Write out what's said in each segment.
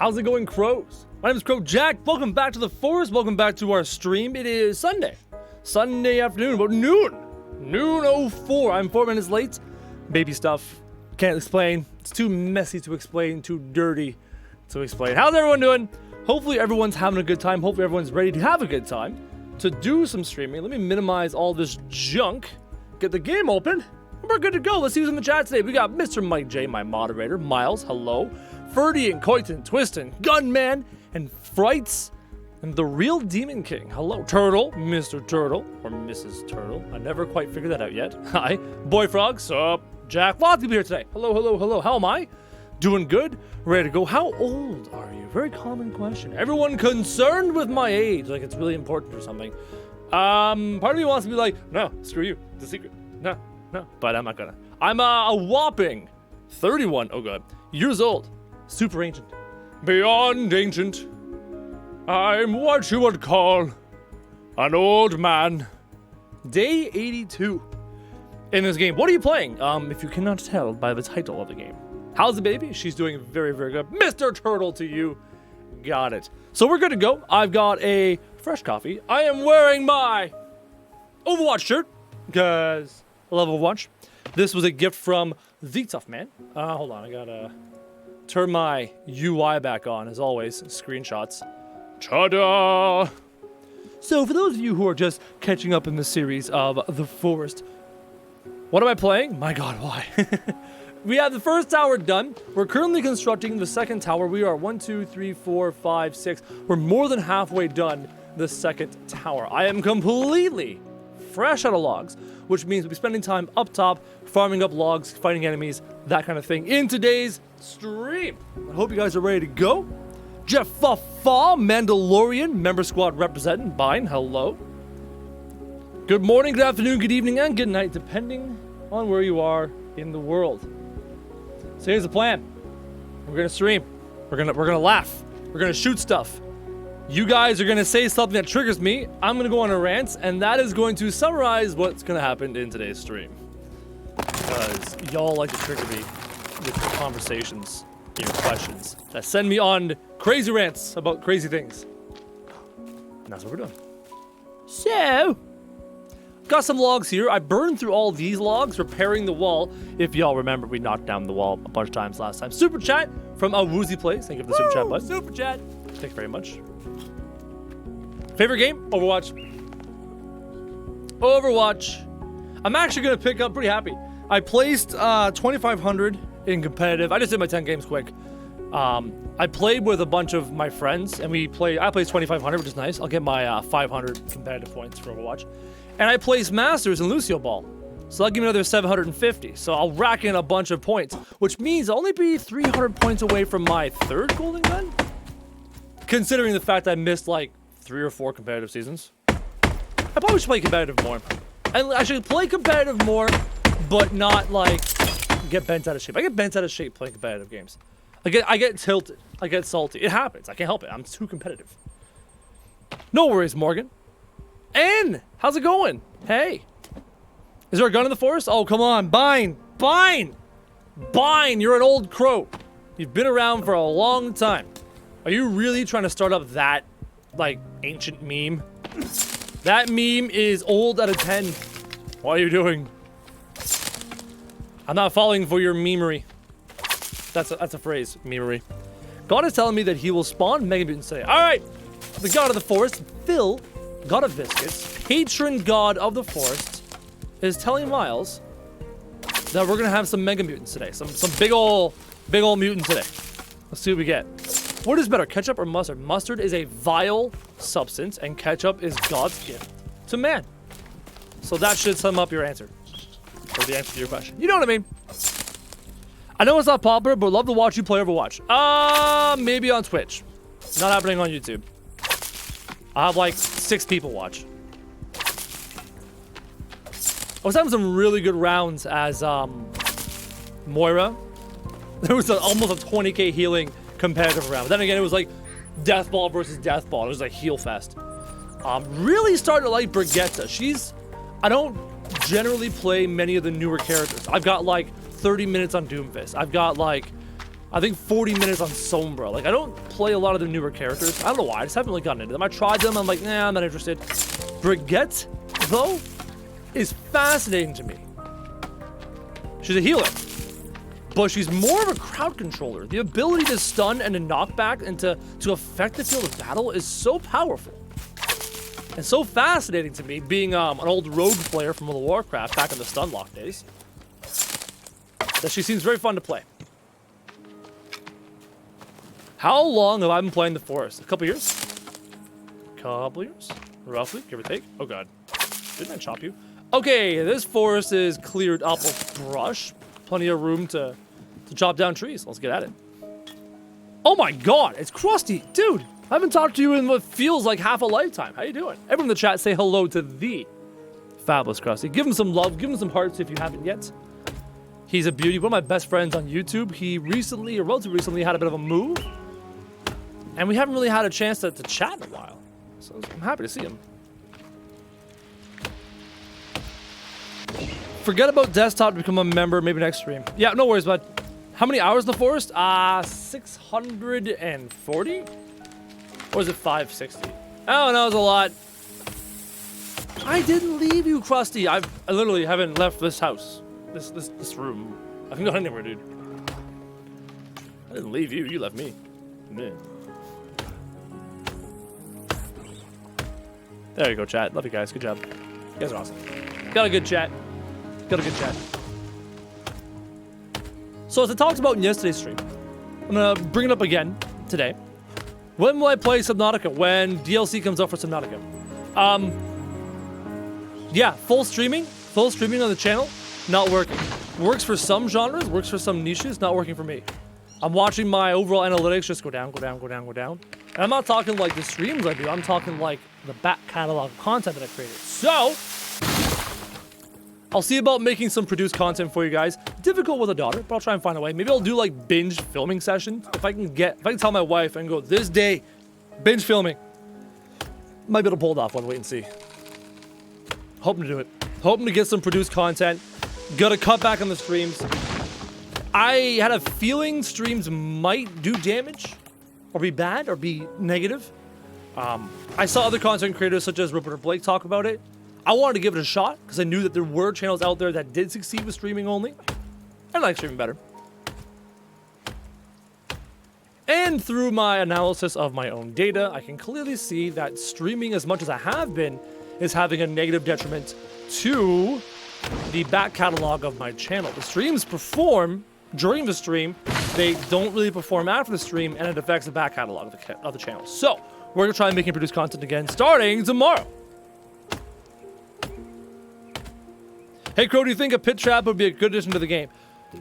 How's it going, crows? My name is Krojak. Welcome back to the forest. Welcome back to our stream. It is Sunday afternoon, about noon 04. I'm 4 minutes late. Baby stuff. Can't explain. It's too messy to explain, too dirty to explain. How's everyone doing? Hopefully everyone's having a good time. Hopefully everyone's ready to have a good time, to do some streaming. Let me minimize all this junk. Get the game open. We're good to go. Let's see who's in the chat today. We got Mr. Mike J, my moderator. Miles, hello. Ferdy and Coyton, Twistin, Gunman, and Frights, and the real Demon King. Hello. Turtle, Mr. Turtle, or Mrs. Turtle. I never quite figured that out yet. Hi. Boy Frog, sup? Jack, lots of people here today. Hello. How am I? Doing good? Ready to go? How old are you? Very common question. Everyone concerned with my age, like it's really important or something. Part of me wants to be like, no, screw you. It's a secret. No. But I'm not gonna. I'm a whopping 31, oh god, years old. Super ancient. Beyond ancient. I'm what you would call an old man. Day 82 in this game. What are you playing? If you cannot tell by the title of the game. How's the baby? She's doing very, very good. Mr. Turtle to you. Got it. So we're good to go. I've got a fresh coffee. I am wearing my Overwatch shirt because I love Overwatch. This was a gift from the Tough Man. Hold on, I gotta turn my UI back on, as always. Screenshots. Ta-da! So for those of you who are just catching up in the series of The Forest, what am I playing? My god, why? We have the first tower done. We're currently constructing the second tower. We are 1, 2, 3, 4, 5, 6. We're more than halfway done the second tower. I am completely fresh out of logs, which means we'll be spending time up top, farming up logs, fighting enemies, that kind of thing in today's stream. I hope you guys are ready to go. Jeff Faw, Mandalorian, member squad representing, Bine, hello. Good morning, good afternoon, good evening, and good night, depending on where you are in the world. So here's the plan. We're gonna stream. We're gonna laugh. We're gonna shoot stuff. You guys are gonna say something that triggers me. I'm gonna go on a rant, and that is going to summarize what's gonna happen in today's stream. Because y'all like to trigger me with your conversations, your questions that send me on crazy rants about crazy things. And that's what we're doing. So, got some logs here. I burned through all these logs repairing the wall. If y'all remember, we knocked down the wall a bunch of times last time. Super chat from a Woozy Plays. Thank you for the super chat, bud. Super chat. Thanks very much. Favorite game? Overwatch. I'm actually gonna pick up pretty happy. I placed 2,500 in competitive. I just did my 10 games quick. I played with a bunch of my friends, and I placed 2,500, which is nice. I'll get my 500 competitive points for Overwatch. And I placed Masters in Lucio Ball. So that'll give me another 750. So I'll rack in a bunch of points, which means I'll only be 300 points away from my third golden gun. Considering the fact I missed like 3 or 4 competitive seasons. I probably should play competitive more. I should play competitive more, but not like get bent out of shape. I get bent out of shape playing competitive games. I get tilted. I get salty. It happens. I can't help it. I'm too competitive. No worries, Morgan. N, how's it going? Hey. Is there a gun in the forest? Oh, come on. Bine, you're an old crow. You've been around for a long time. Are you really trying to start up that, like, ancient meme? That meme is old out of 10. What are you doing? I'm not falling for your memery. That's a phrase, memery. God is telling me that he will spawn Mega Mutants today. Alright! The god of the forest, Phil, god of biscuits, patron god of the forest, is telling Miles that we're gonna have some Mega Mutants today. Some big ol' mutant today. Let's see what we get. What is better, ketchup or mustard? Mustard is a vile substance, and ketchup is God's gift to man. So that should sum up your answer. Or the answer to your question. You know what I mean? I know it's not popular, but love to watch you play Overwatch. Maybe on Twitch. Not happening on YouTube. I have like 6 people watch. I was having some really good rounds as Moira. There was almost a 20k healing competitive round. But then again, it was like Death Ball versus Death Ball. It was like heal fest. Really starting to like Brigitte. I don't generally play many of the newer characters. I've got like 30 minutes on Doomfist. I've got like I think 40 minutes on Sombra. Like, I don't play a lot of the newer characters. I don't know why. I just haven't really gotten into them. I tried them. I'm like, nah, I'm not interested. Brigitte, though, is fascinating to me. She's a healer, but she's more of a crowd controller. The ability to stun and to knock back and to affect the field of battle is so powerful and so fascinating to me, being an old rogue player from World of Warcraft back in the Stunlock days, that she seems very fun to play. How long have I been playing the forest? A couple years? Couple years? Roughly, give or take. Oh god. Didn't I chop you? Okay, this forest is cleared up of brush. Plenty of room to chop down trees. Let's get at it. Oh my god, it's Krusty. Dude, I haven't talked to you in what feels like half a lifetime. How you doing? Everyone in the chat say hello to the fabulous Krusty. Give him some love. Give him some hearts if you haven't yet. He's a beauty. One of my best friends on YouTube. He recently, or relatively recently, had a bit of a move. And we haven't really had a chance to chat in a while. So I'm happy to see him. Forget about desktop to become a member, maybe next stream. Yeah, no worries, bud. How many hours in the forest? 640? Or is it 560? Oh, no, it's a lot. I didn't leave you, Krusty. I literally haven't left this house. This room. I can go anywhere, dude. I didn't leave you. You left me. Man. There you go, chat. Love you guys. Good job. You guys are awesome. Got a good chat. Got a good chat. So as I talked about in yesterday's stream, I'm gonna bring it up again today. When will I play Subnautica? When DLC comes out for Subnautica. Yeah, full streaming on the channel, not working. Works for some genres, works for some niches, not working for me. I'm watching my overall analytics just go down, go down, go down, go down. And I'm not talking like the streams I do, I'm talking like the back catalog of content that I created. So, I'll see about making some produced content for you guys. Difficult with a daughter, but I'll try and find a way. Maybe I'll do like binge filming sessions. If I can tell my wife and go, this day, binge filming. Might be able to pull it off, we'll wait and see. Hoping to do it. Hoping to get some produced content. Gotta cut back on the streams. I had a feeling streams might do damage, or be bad, or be negative. I saw other content creators such as Rupert or Blake talk about it. I wanted to give it a shot, because I knew that there were channels out there that did succeed with streaming only. I like streaming better. And through my analysis of my own data, I can clearly see that streaming, as much as I have been, is having a negative detriment to the back catalog of my channel. The streams perform during the stream, they don't really perform after the stream, and it affects the back catalog of the channel. So, we're gonna try and make and produce content again starting tomorrow. Hey Crow, do you think a pit trap would be a good addition to the game?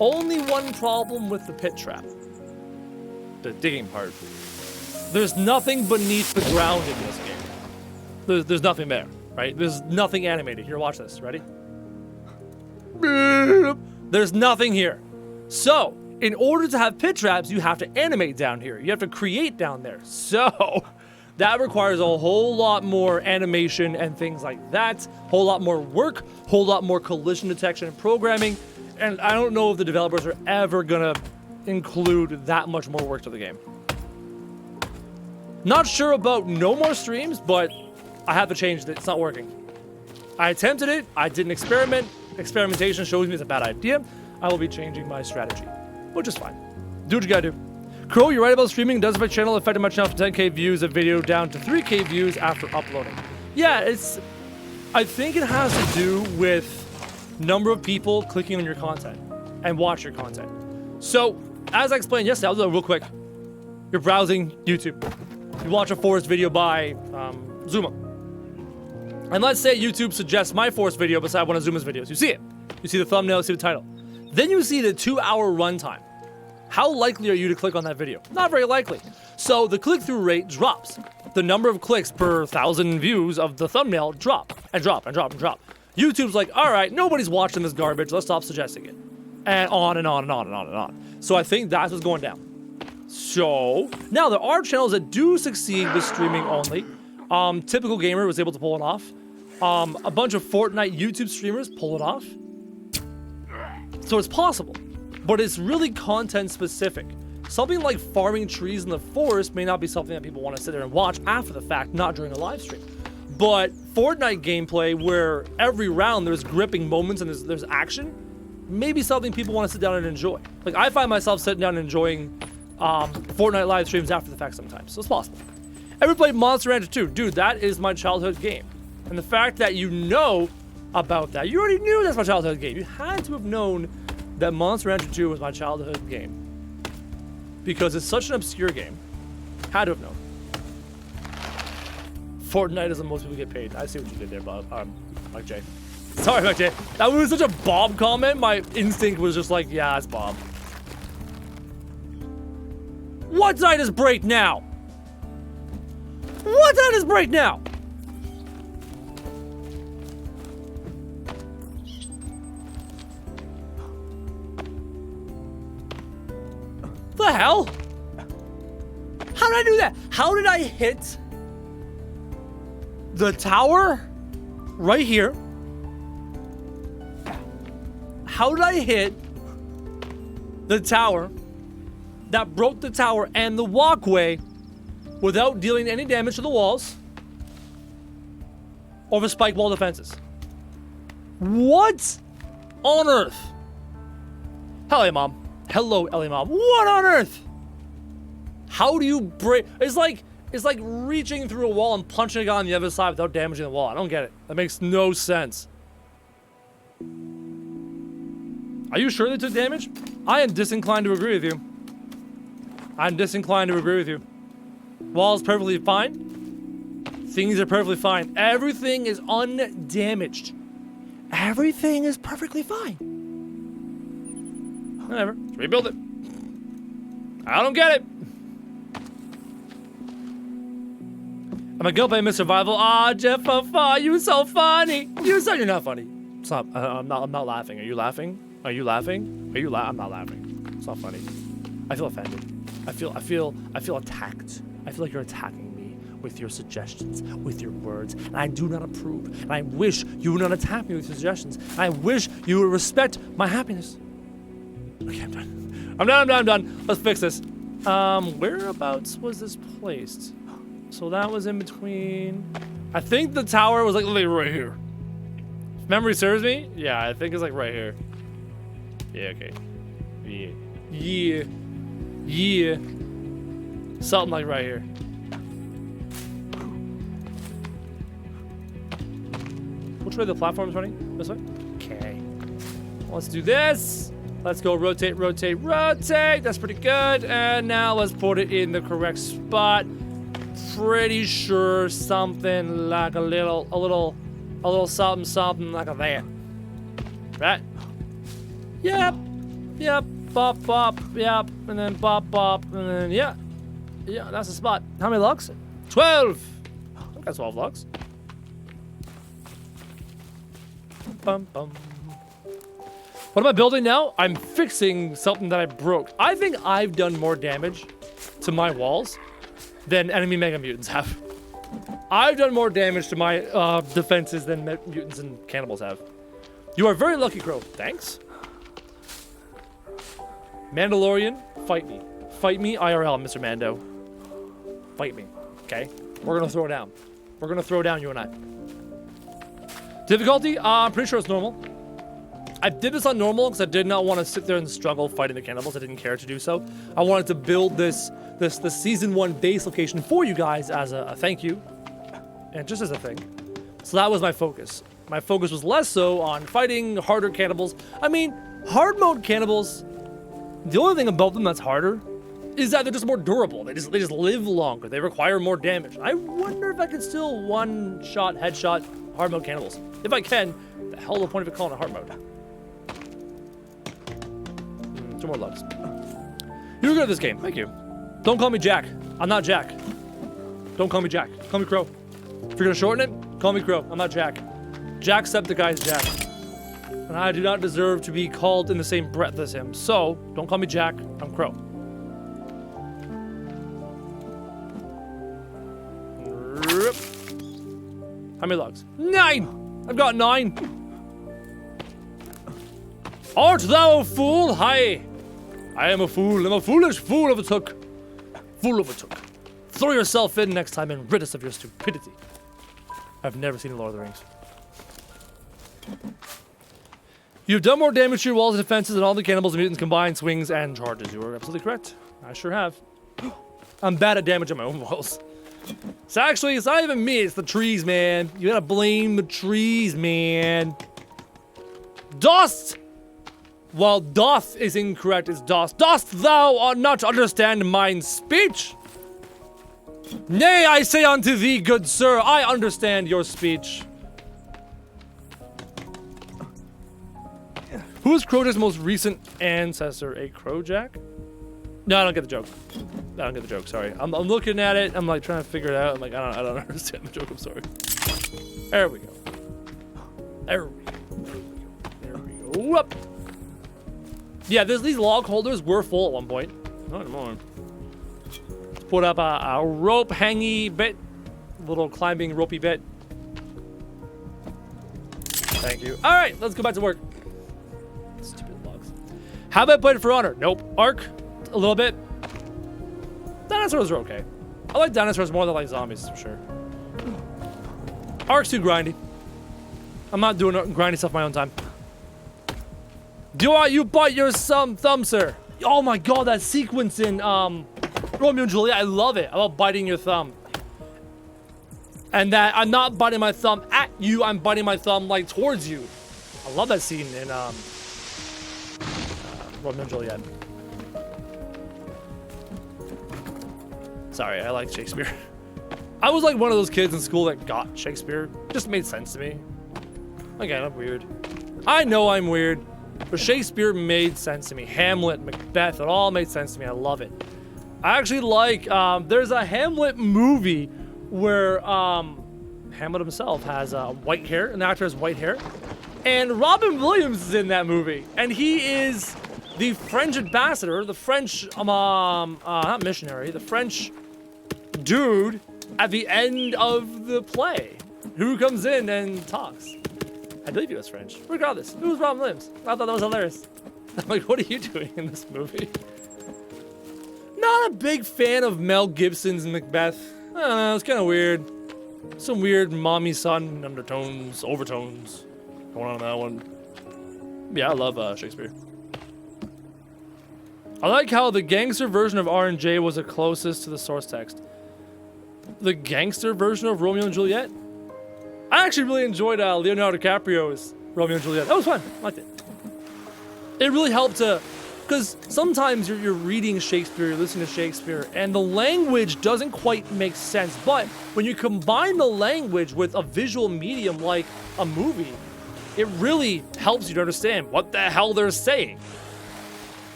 Only one problem with the pit trap. The digging part. There's nothing beneath the ground in this game. There's nothing there, right? There's nothing animated. Here, watch this. Ready? There's nothing here. So, in order to have pit traps, you have to animate down here. You have to create down there. So, that requires a whole lot more animation and things like that. Whole lot more work, whole lot more collision detection and programming. And I don't know if the developers are ever gonna include that much more work to the game. Not sure about no more streams, but I have to change it. It's not working. I attempted it. I did an experiment. Experimentation shows me it's a bad idea. I will be changing my strategy, which is fine. Do what you gotta do. Crow, you're right about streaming. Does my channel affect my channel from 10K views, a video down to 3K views after uploading? Yeah, I think it has to do with number of people clicking on your content and watch your content. So, as I explained yesterday, I'll do that real quick. You're browsing YouTube. You watch a forest video by Zuma. And let's say YouTube suggests my forest video beside one of Zuma's videos. You see it. You see the thumbnail, you see the title. Then you see the 2-hour runtime. How likely are you to click on that video? Not very likely. So the click-through rate drops. The number of clicks per 1,000 views of the thumbnail drop and drop and drop and drop. YouTube's like, all right, nobody's watching this garbage. Let's stop suggesting it. And on and on and on and on and on. So I think that's what's going down. So now there are channels that do succeed with streaming only. Typical Gamer was able to pull it off. A bunch of Fortnite YouTube streamers pull it off. So it's possible, but it's really content specific. something like farming trees in the forest may not be something that people want to sit there and watch after the fact, not during a live stream. But Fortnite gameplay, where every round there's gripping moments and there's action, maybe something people want to sit down and enjoy. Like, I find myself sitting down and enjoying Fortnite live streams after the fact sometimes, so it's possible. Ever played Monster Rancher 2? Dude, that is my childhood game. And the fact that you know about that, you already knew that's my childhood game. You had to have known that Monster Rancher 2 was my childhood game. Because it's such an obscure game. Had to have known. Fortnite isn't most people get paid. I see what you did there, Bob. Mike J. Sorry, Mike J. That was such a Bob comment. My instinct was just like, yeah, it's Bob. What night is break now? What night is break now? The hell? How did I do that? How did I hit the tower right here? How did I hit the tower that broke the tower and the walkway without dealing any damage to the walls or the spike wall defenses? What on earth? Hell yeah, Mom. Hello, Ellie Mom. What on earth? How do you break? It's like reaching through a wall and punching it on the other side without damaging the wall. I don't get it. That makes no sense. Are you sure they took damage? I am disinclined to agree with you. I'm disinclined to agree with you. Wall's perfectly fine. Things are perfectly fine. Everything is undamaged. Everything is perfectly fine. Whatever. Let's rebuild it. I don't get it. Am I gonna play Miss Survival? Ah, Jeff, you so funny. You're not funny. Stop. I'm not laughing. Are you laughing? Are you laughing? I'm not laughing. It's not funny. I feel offended. I feel attacked. I feel like you're attacking me with your suggestions, with your words, and I do not approve. And I wish you would not attack me with your suggestions. And I wish you would respect my happiness. Okay, I'm done. I'm done. Let's fix this. Whereabouts was this placed? So that was in between. I think the tower was like literally right here. If memory serves me, yeah, I think it's like right here. Yeah, okay. Yeah. Something like right here. Which way the platform's running? This way? Okay. Let's do this. Let's go rotate. That's pretty good. And now let's put it in the correct spot. Pretty sure something like a little something like a that. Right? Yep. Bop, yep. And then bop, and then yeah. Yeah, that's the spot. How many logs? 12. I've got 12 logs. Bum. What am I building now? I'm fixing something that I broke. I think I've done more damage to my walls than enemy Mega Mutants have. I've done more damage to my defenses than mutants and cannibals have. You are very lucky, Crow. Thanks. Mandalorian, fight me. Fight me IRL, Mr. Mando. Fight me, okay? We're gonna throw down. We're gonna throw down, you and I. Difficulty? I'm pretty sure it's normal. I did this on normal because I did not want to sit there and struggle fighting the cannibals. I didn't care to do so. I wanted to build the season 1 base location for you guys as a thank you. And just as a thing. So that was my focus. My focus was less so on fighting harder cannibals. I mean, hard mode cannibals, the only thing about them that's harder is that they're just more durable. They just live longer. They require more damage. I wonder if I could still one-shot, headshot hard mode cannibals. If I can, the hell the point of it calling it hard mode? 2 more loves. You're good at this game. Thank you. Don't call me Jack. I'm not Jack. Don't call me Jack. Call me Crow. If you're gonna shorten it, call me Crow. I'm not Jack. Jacksepticeye's Jack. And I do not deserve to be called in the same breath as him. So, don't call me Jack. I'm Crow. How many logs? 9! I've got 9. Art thou a fool? Hi. I am a fool. I'm a foolish fool overtook. Fool overtook. Throw yourself in next time and rid us of your stupidity. I've never seen Lord of the Rings. You've done more damage to your walls and defenses than all the cannibals and mutants combined swings and charges. You are absolutely correct. I sure have. I'm bad at damaging my own walls. So actually, it's not even me, it's the trees, man. You gotta blame the trees, man. Dost! While doth is incorrect, it's dost. Dost thou not understand mine speech? Nay, I say unto thee, good sir, I understand your speech. Who is Krojak's most recent ancestor? A Krojak? No, I don't get the joke. I don't get the joke, sorry. I'm looking at it, I'm like trying to figure it out. I'm like, I don't understand the joke, I'm sorry. There we go. There we go. There we go. Whoop. Yeah, these log holders were full at one point. Not anymore. Let's put up a rope hangy bit. Little climbing ropey bit. Thank you. Alright, let's go back to work. Stupid logs. How about played for honor? Nope. Arc, a little bit. Dinosaurs are okay. I like dinosaurs more than like zombies, for sure. Arc's too grindy. I'm not doing grindy stuff my own time. Do you bite your thumb, sir? Oh my god, that sequence in Romeo and Juliet, I love it. I love biting your thumb. And that I'm not biting my thumb at you, I'm biting my thumb like towards you. I love that scene in Romeo and Juliet. Sorry, I like Shakespeare. I was like one of those kids in school that got Shakespeare. Just made sense to me. Again, I'm weird. I know I'm weird, but Shakespeare made sense to me. Hamlet, Macbeth, it all made sense to me. I love it. I actually like, there's a Hamlet movie where Hamlet himself has white hair, an actor has white hair, and Robin Williams is in that movie, and he is the French ambassador, the French, not missionary, the French dude at the end of the play, who comes in and talks. I believe he was French. Regardless, it was Robin Williams. I thought that was hilarious. I'm like, what are you doing in this movie? Not a big fan of Mel Gibson's Macbeth. I don't know, it's kind of weird. Some weird mommy-son undertones, overtones going on in that one. Yeah, I love Shakespeare. I like how the gangster version of R&J was the closest to the source text. The gangster version of Romeo and Juliet? I actually really enjoyed Leonardo DiCaprio's Romeo and Juliet. That was fun. I liked it. It really helped to... Because sometimes you're reading Shakespeare, you're listening to Shakespeare, and the language doesn't quite make sense. But when you combine the language with a visual medium like a movie, it really helps you to understand what the hell they're saying.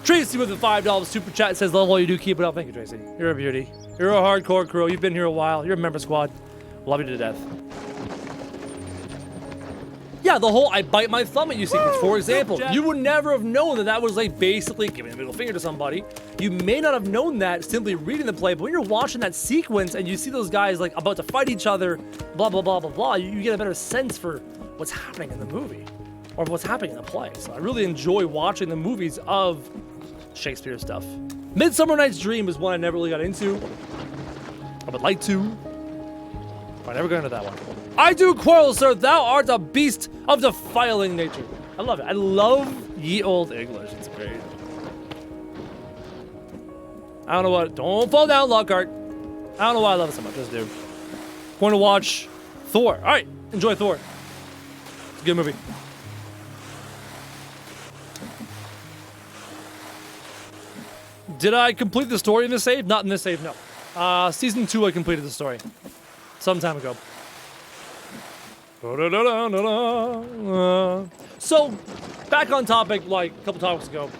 Tracy with the $5 super chat says, love all you do, keep it up. Thank you, Tracy. You're a beauty. You're a hardcore crew. You've been here a while. You're a member squad. Love you to death. Yeah, the whole I bite my thumb at you sequence, for example. You would never have known that that was like basically giving a middle finger to somebody. You may not have known that simply reading the play, but when you're watching that sequence and you see those guys like about to fight each other, blah, blah, blah, blah, blah, you get a better sense for what's happening in the movie or what's happening in the play. So I really enjoy watching the movies of Shakespeare stuff. Midsummer Night's Dream is one I never really got into. I would like to. But I never got into that one. I do quarrel, sir. Thou art a beast of defiling nature. I love it. I love ye old English. It's great. I don't know what. Don't fall down, Lockhart. I don't know why I love it so much. Just do. Going to watch Thor. All right. Enjoy Thor. It's a good movie. Did I complete the story in this save? Not in this save, no. Season 2, I completed the story. Some time ago. So, back on topic, like a couple topics ago.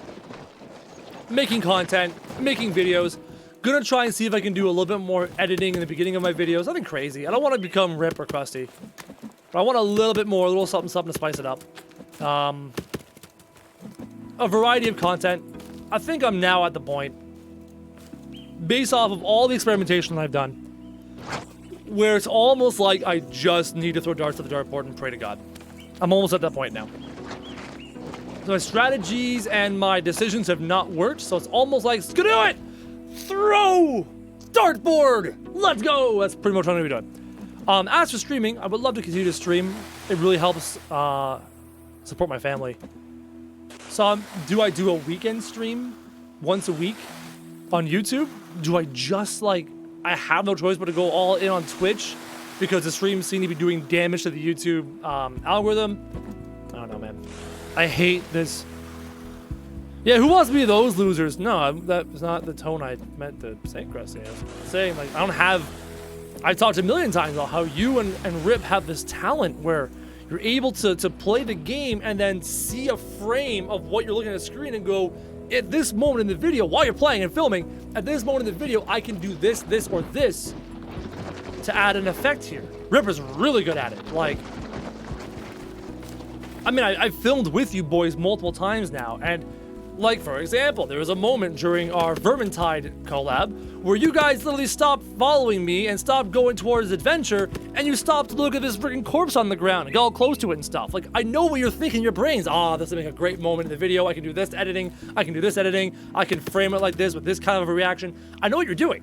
Making content, making videos. Gonna try and see if I can do a little bit more editing in the beginning of my videos. Nothing crazy. I don't want to become Rip or Krusty. But I want a little bit more, a little something, something to spice it up. A variety of content. I think I'm now at the point, based off of all the experimentation that I've done, where it's almost like I just need to throw darts at the dartboard and pray to God. I'm almost at that point now. So my strategies and my decisions have not worked, so it's almost like, do it! Throw! Dartboard! Let's go! That's pretty much what I'm gonna be doing. As for streaming, I would love to continue to stream. It really helps support my family. So do I do a weekend stream once a week on YouTube? Do I just like, I have no choice but to go all in on Twitch because the streams seem to be doing damage to the YouTube algorithm? I don't know, man. I hate this. Yeah, who wants to be those losers? No, that's not the tone I meant to say, Crusty. I was saying, like, I've talked a million times about how you and Rip have this talent where you're able to play the game and then see a frame of what you're looking at the screen and go, at this moment in the video, while you're playing and filming, at this moment in the video, I can do this, this, or this to add an effect here. Ripper's really good at it. Like, I mean, I've filmed with you boys multiple times now, and like, for example, there was a moment during our Vermintide collab where you guys literally stopped following me and stopped going towards adventure, and you stopped to look at this freaking corpse on the ground and get all close to it and stuff. Like, I know what you're thinking in your brains. This will make a great moment in the video. I can do this editing. I can do this editing. I can frame it like this with this kind of a reaction. I know what you're doing.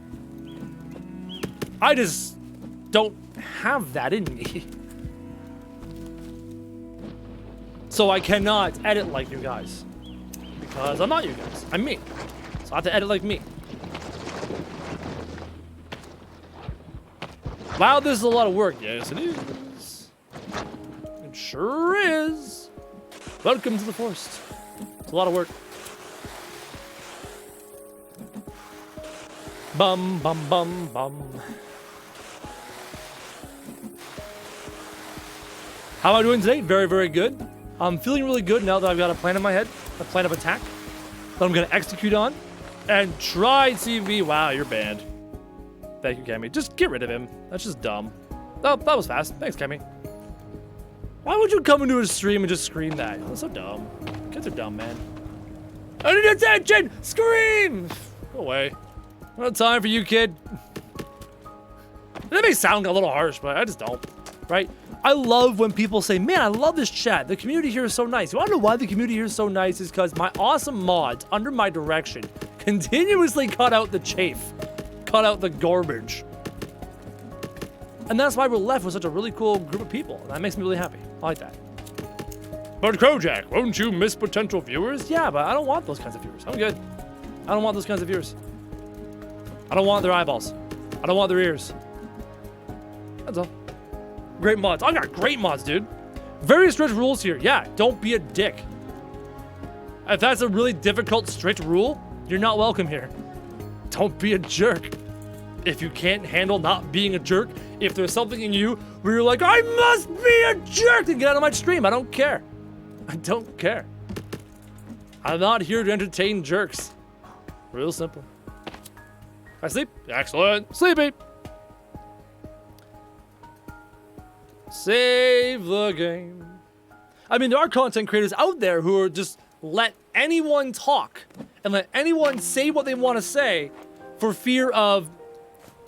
I just don't have that in me. So I cannot edit like you guys. Because I'm not you guys. I'm me. So I have to edit like me. Wow, this is a lot of work. Yes, it is. It sure is. Welcome to the forest. It's a lot of work. Bum, bum, bum, bum. How am I doing today? Very, very good. I'm feeling really good now that I've got a plan in my head, a plan of attack that I'm going to execute on and try CV. Wow, you're banned. Thank you, Kemi. Just get rid of him. That's just dumb. Oh, that was fast. Thanks, Kemi. Why would you come into a stream and just scream that? That's so dumb. Kids are dumb, man. I need attention! Scream! Go away. I don't have time for you, kid. That may sound a little harsh, but I just don't. Right? I love when people say, man, I love this chat. The community here is so nice. You want to know why the community here is so nice? Is because my awesome mods, under my direction, continuously cut out the chafe. Cut out the garbage. And that's why we're left with such a really cool group of people. And that makes me really happy. I like that. But Krojak, won't you miss potential viewers? Yeah, but I don't want those kinds of viewers. I'm good. I don't want those kinds of viewers. I don't want their eyeballs. I don't want their ears. That's all. Great mods. I got great mods, dude. Very strict rules here. Yeah, don't be a dick. If that's a really difficult, strict rule, you're not welcome here. Don't be a jerk. If you can't handle not being a jerk, if there's something in you where you're like, I must be a jerk, then get out of my stream. I don't care. I don't care. I'm not here to entertain jerks. Real simple. I sleep? Excellent. Sleepy. Save the game. I mean, there are content creators out there who are just let anyone talk and let anyone say what they want to say for fear of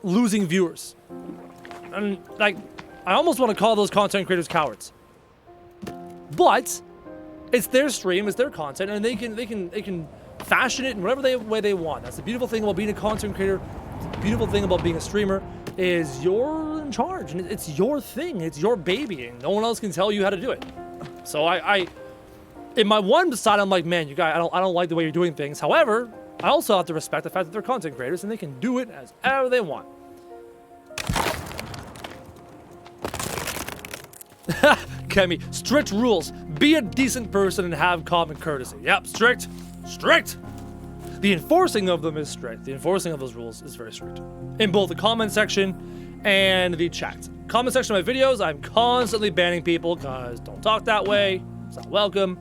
losing viewers. And like, I almost want to call those content creators cowards. But it's their stream, it's their content, and they can fashion it in whatever way they want. That's the beautiful thing about being a content creator. The beautiful thing about being a streamer is you're in charge, and it's your thing, it's your baby, and no one else can tell you how to do it. So I in my one side, I'm like, man, you guys, I don't like the way you're doing things. However, I also have to respect the fact that they're content creators and they can do it as ever they want. Kemi, strict rules. Be a decent person and have common courtesy. Yep, strict. Strict. The enforcing of them is strict. The enforcing of those rules is very strict. In both the comment section and the chat. Comment section of my videos, I'm constantly banning people because don't talk that way. It's not welcome.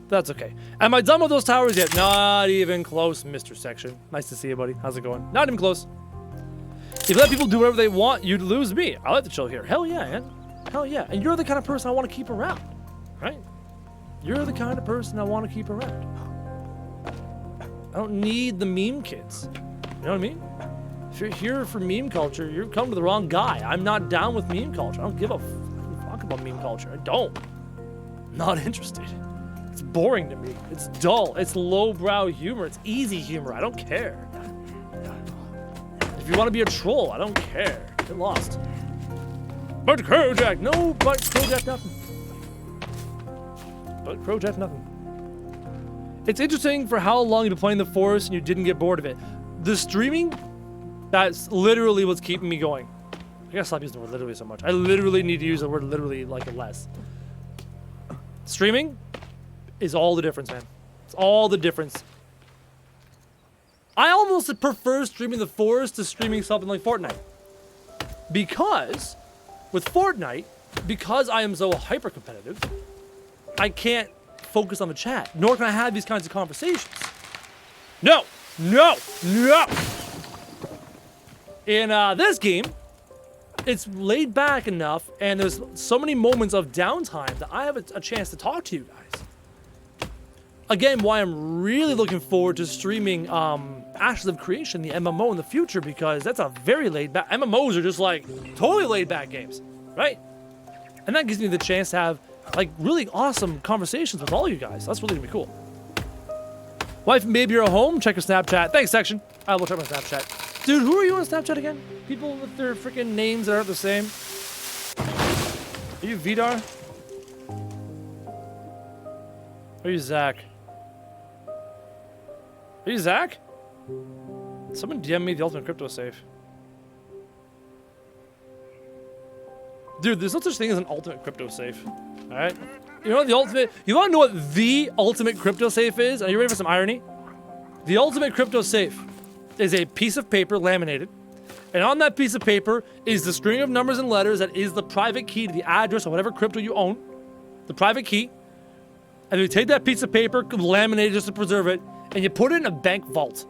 That's okay. Am I done with those towers yet? Not even close, Mr. Section. Nice to see you, buddy. How's it going? Not even close. If you let people do whatever they want, you'd lose me. I like to chill here. Hell yeah, man. Hell yeah. And you're the kind of person I want to keep around, right? You're the kind of person I want to keep around. I don't need the meme kids. You know what I mean? If you're here for meme culture, you're coming to the wrong guy. I'm not down with meme culture. I don't give a fuck about meme culture. I don't. I'm not interested. It's boring to me. It's dull. It's lowbrow humor. It's easy humor. I don't care. If you want to be a troll, I don't care. Get lost. But Krojak, no, but Krojak nothing. But Krojak nothing. It's interesting for how long you've been playing the Forest and you didn't get bored of it. The streaming, that's literally what's keeping me going. I gotta stop using the word literally so much. I literally need to use the word literally like less. Streaming is all the difference, man. It's all the difference. I almost prefer streaming the Forest to streaming something like Fortnite. Because with Fortnite, because I am so hyper competitive, I can't focus on the chat, nor can I have these kinds of conversations. No, no, no. In this game, it's laid back enough, and there's so many moments of downtime that I have a chance to talk to you guys. Again, why I'm really looking forward to streaming Ashes of Creation, the MMO in the future, because that's a very laid back. MMOs are just like totally laid back games, right? And that gives me the chance to have like really awesome conversations with all you guys. That's really gonna be cool. Wife, maybe you're at home. Check your Snapchat. Thanks, section. I will check my Snapchat. Dude, who are you on Snapchat again? People with their freaking names that aren't the same. Are you Vidar? Are you Zach? Are you Zach? Someone DM me the ultimate crypto safe. Dude, there's no such thing as an ultimate crypto safe. Alright? You know what the ultimate... You wanna know what the ultimate crypto safe is? Are you ready for some irony? The ultimate crypto safe is a piece of paper laminated. And on that piece of paper is the string of numbers and letters that is the private key to the address of whatever crypto you own. The private key. And you take that piece of paper, laminated just to preserve it, and you put it in a bank vault.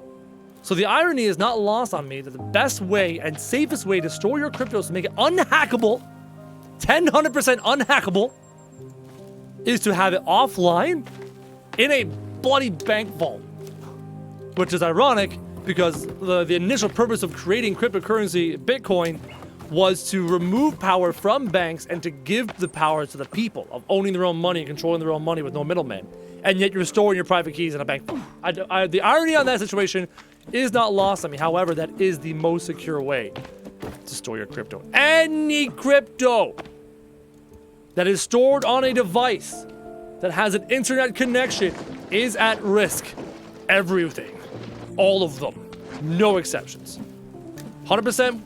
So the irony is not lost on me that the best way and safest way to store your cryptos to make it unhackable, 100% unhackable, is to have it offline in a bloody bank vault. Which is ironic because the initial purpose of creating cryptocurrency, Bitcoin, was to remove power from banks and to give the power to the people of owning their own money and controlling their own money with no middleman. And yet you're storing your private keys in a bank vault. The irony on that situation is not lost on me. However, that is the most secure way to store your crypto. Any crypto that is stored on a device that has an internet connection is at risk. Everything. All of them. No exceptions. 100%.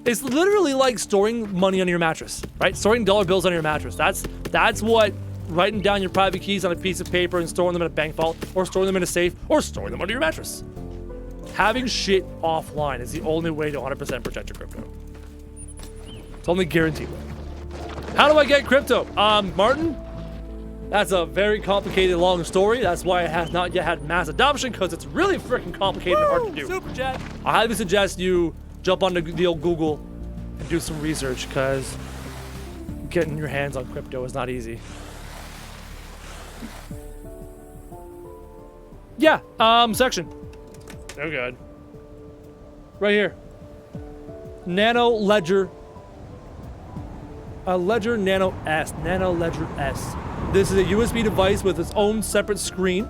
It's literally like storing money on your mattress, right? Storing dollar bills on your mattress. That's what writing down your private keys on a piece of paper and storing them in a bank vault, or storing them in a safe, or storing them under your mattress. Having shit offline is the only way to 100% protect your crypto. It's only guaranteed way. How do I get crypto? Martin, that's a very complicated, long story. That's why it has not yet had mass adoption, because it's really freaking complicated and hard to do. Super chat. I highly suggest you jump onto the old Google and do some research, because getting your hands on crypto is not easy. Yeah, section. Oh god. Right here. Nano Ledger. Ledger Nano S. Nano Ledger S. This is a USB device with its own separate screen,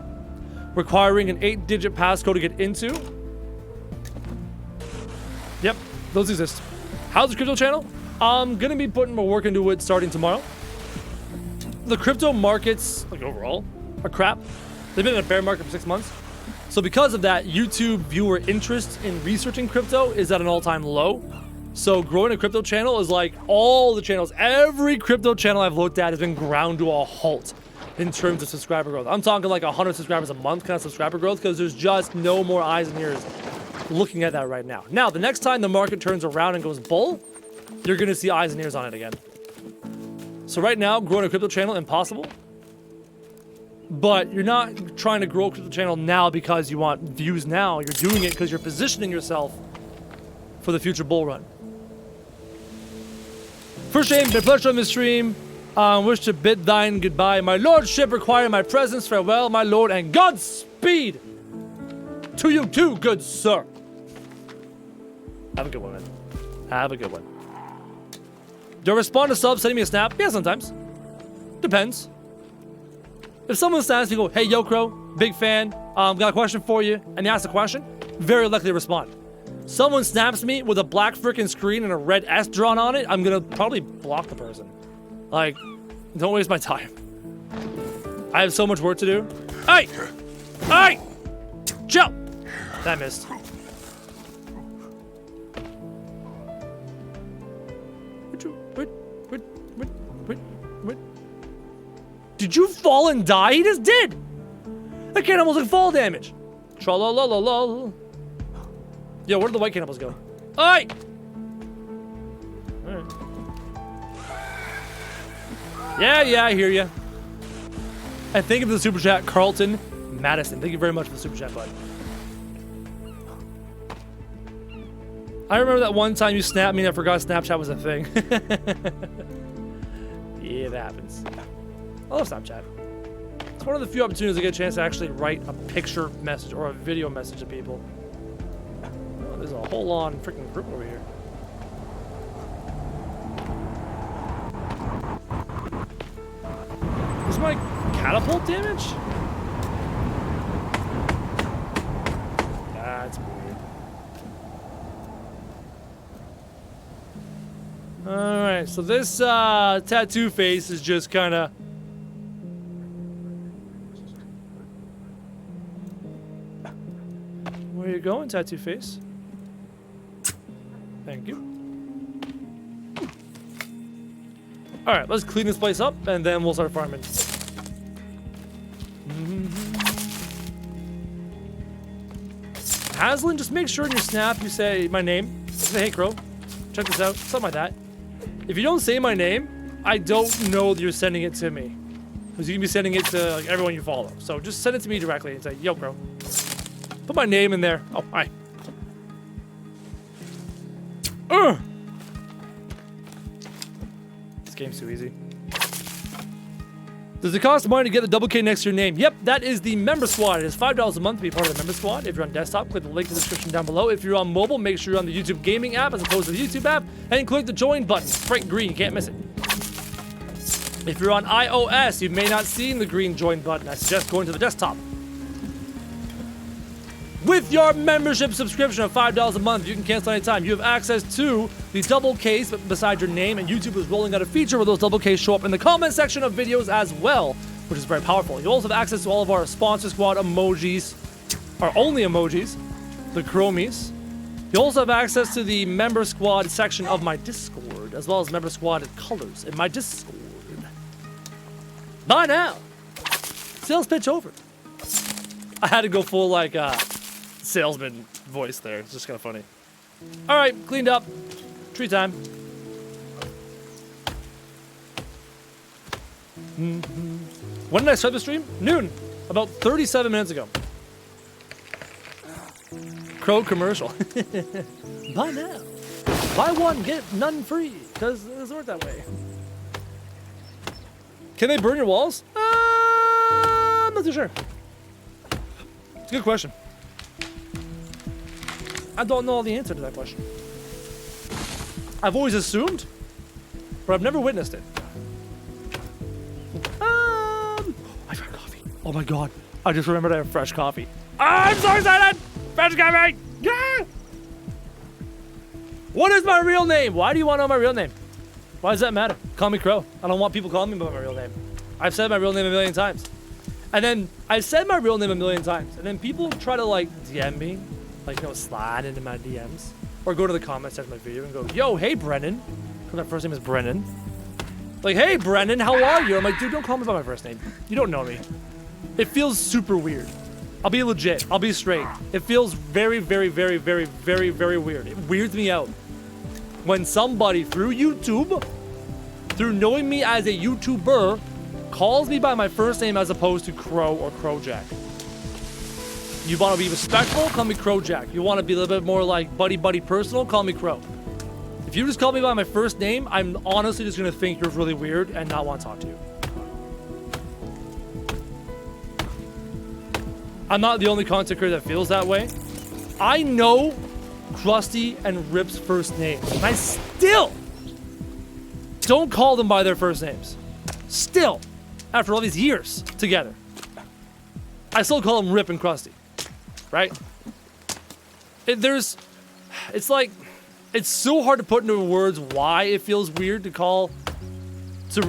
requiring an 8-digit passcode to get into. Yep, those exist. How's the crypto channel? I'm gonna be putting more work into it starting tomorrow. The crypto markets, like overall, are crap. They've been in a bear market for 6 months. So because of that, YouTube viewer interest in researching crypto is at an all-time low. So growing a crypto channel is like all the channels. Every crypto channel I've looked at has been ground to a halt in terms of subscriber growth. I'm talking like 100 subscribers a month kind of subscriber growth, because there's just no more eyes and ears looking at that right now. Now, the next time the market turns around and goes bull, you're gonna see eyes and ears on it again. So right now, growing a crypto channel, impossible. But you're not trying to grow a crypto channel now because you want views now. You're doing it because you're positioning yourself for the future bull run. For shame, been a pleasure on the stream. Wish to bid thine goodbye. My lordship require my presence. Farewell, my lord, and Godspeed to you too, good sir. Have a good one, man. Have a good one. Do I respond to subs sending me a snap? Yeah, sometimes. Depends. If someone snaps me, go, hey, yo, Crow, big fan, got a question for you, and they ask a question, very likely to respond. Someone snaps me with a black freaking screen and a red S drawn on it, I'm gonna probably block the person. Like, don't waste my time. I have so much work to do. Hey! Hey! Chill! That missed. Did you fall and die? He just did! That cannibals took fall damage. Tra-la-la-la-la. Yo, where did the white cannibals go? Oi! Alright. Yeah, I hear ya. And thank you for the super chat, Carlton Madison. Thank you very much for the super chat, bud. I remember that one time you snapped me and I forgot Snapchat was a thing. Yeah, that happens. I love Snapchat. It's one of the few opportunities I get a chance to actually write a picture message or a video message to people. Oh, there's a whole on freaking group over here. Is my catapult damage? That's weird. Alright, so this tattoo face is just kind of... Where you going, tattoo face? Thank you. Alright, let's clean this place up, and then we'll start farming. Haslin, just make sure in your snap you say my name. Say, hey, Crow, check this out. Something like that. If you don't say my name, I don't know that you're sending it to me. Because you can be sending it to like, everyone you follow. So just send it to me directly and say, yo, Crow. Put my name in there. Oh, hi. This game's too easy. Does it cost money to get the double K next to your name? Yep, that is the member squad. It is $5 a month to be part of the member squad. If you're on desktop, click the link in the description down below. If you're on mobile, make sure you're on the YouTube gaming app as opposed to the YouTube app, and click the join button. It's bright green, you can't miss it. If you're on iOS, you may not see the green join button. I suggest going to the desktop. With your membership subscription of $5 a month, you can cancel anytime. You have access to the double Ks beside your name, and YouTube is rolling out a feature where those double Ks show up in the comment section of videos as well, which is very powerful. You also have access to all of our sponsor squad emojis, our only emojis, the Chromies. You also have access to the member squad section of my Discord, as well as member squad colors in my Discord. Bye now. Sales pitch over. I had to go full like salesman voice there. It's just kind of funny. All right, cleaned up. Tree time. When did I start the stream? Noon. About 37 minutes ago. Crow commercial. Buy now. Buy one, get none free. Because it doesn't work that way. Can they burn your walls? I'm not too sure. It's a good question. I don't know the answer to that question. I've always assumed, but I've never witnessed it. I got coffee. Oh my god. I just remembered I have fresh coffee. I'm so excited! Fresh coffee! Yeah! What is my real name? Why do you want to know my real name? Why does that matter? Call me Crow. I don't want people calling me by my real name. I've said my real name a million times. And then I've said my real name a million times. And then people try to like DM me. Like, you know, slide into my DMs. Or go to the comments section of my video and go, yo, hey, Brennan. Because my first name is Brennan. Like, hey, Brennan, how are you? I'm like, dude, don't call me by my first name. You don't know me. It feels super weird. I'll be legit. I'll be straight. It feels very, very, very, very, very, very weird. It weirds me out. When somebody through YouTube, through knowing me as a YouTuber, calls me by my first name as opposed to Crow or Krojak. You want to be respectful? Call me Krojak. You want to be a little bit more like buddy personal? Call me Crow. If you just call me by my first name, I'm honestly just going to think you're really weird and not want to talk to you. I'm not the only content creator that feels that way. I know Krusty and Rip's first names, and I still don't call them by their first names. Still. after all these years together. I still call him Rip and Krusty, right? It's like, it's so hard to put into words why it feels weird to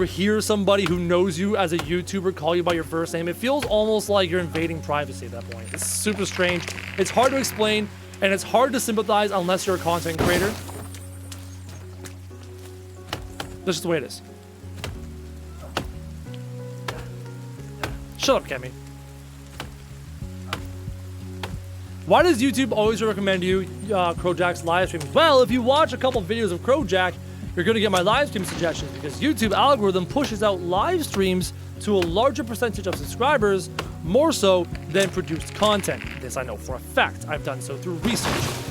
hear somebody who knows you as a YouTuber call you by your first name. It feels almost like you're invading privacy at that point. It's super strange. It's hard to explain, and it's hard to sympathize unless you're a content creator. That's just the way it is. Shut up, Kemi. Why does YouTube always recommend you Krojak's live streams? Well, if you watch a couple videos of Krojak, you're going to get my live stream suggestions because YouTube algorithm pushes out live streams to a larger percentage of subscribers, more so than produced content. This I know for a fact. I've done so through research.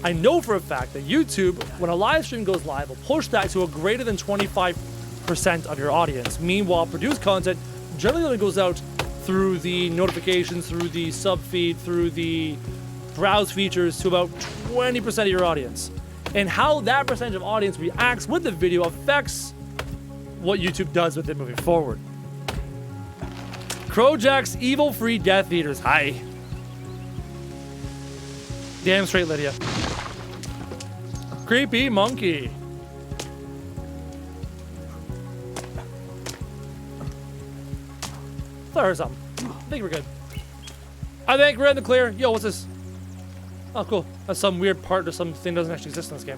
I know for a fact that YouTube, when a live stream goes live, will push that to a greater than 25% of your audience. Meanwhile, produced content generally only goes out through the notifications, through the sub feed, through the browse features to about 20% of your audience. And how that percentage of audience reacts with the video affects what YouTube does with it moving forward. Krojak's evil-free Death Eaters. Hi. Damn straight, Lydia. Creepy monkey. Thought I heard something. I think we're good. I think we're in the clear. Yo, what's this? Oh, cool. That's some weird part or something doesn't actually exist in this game.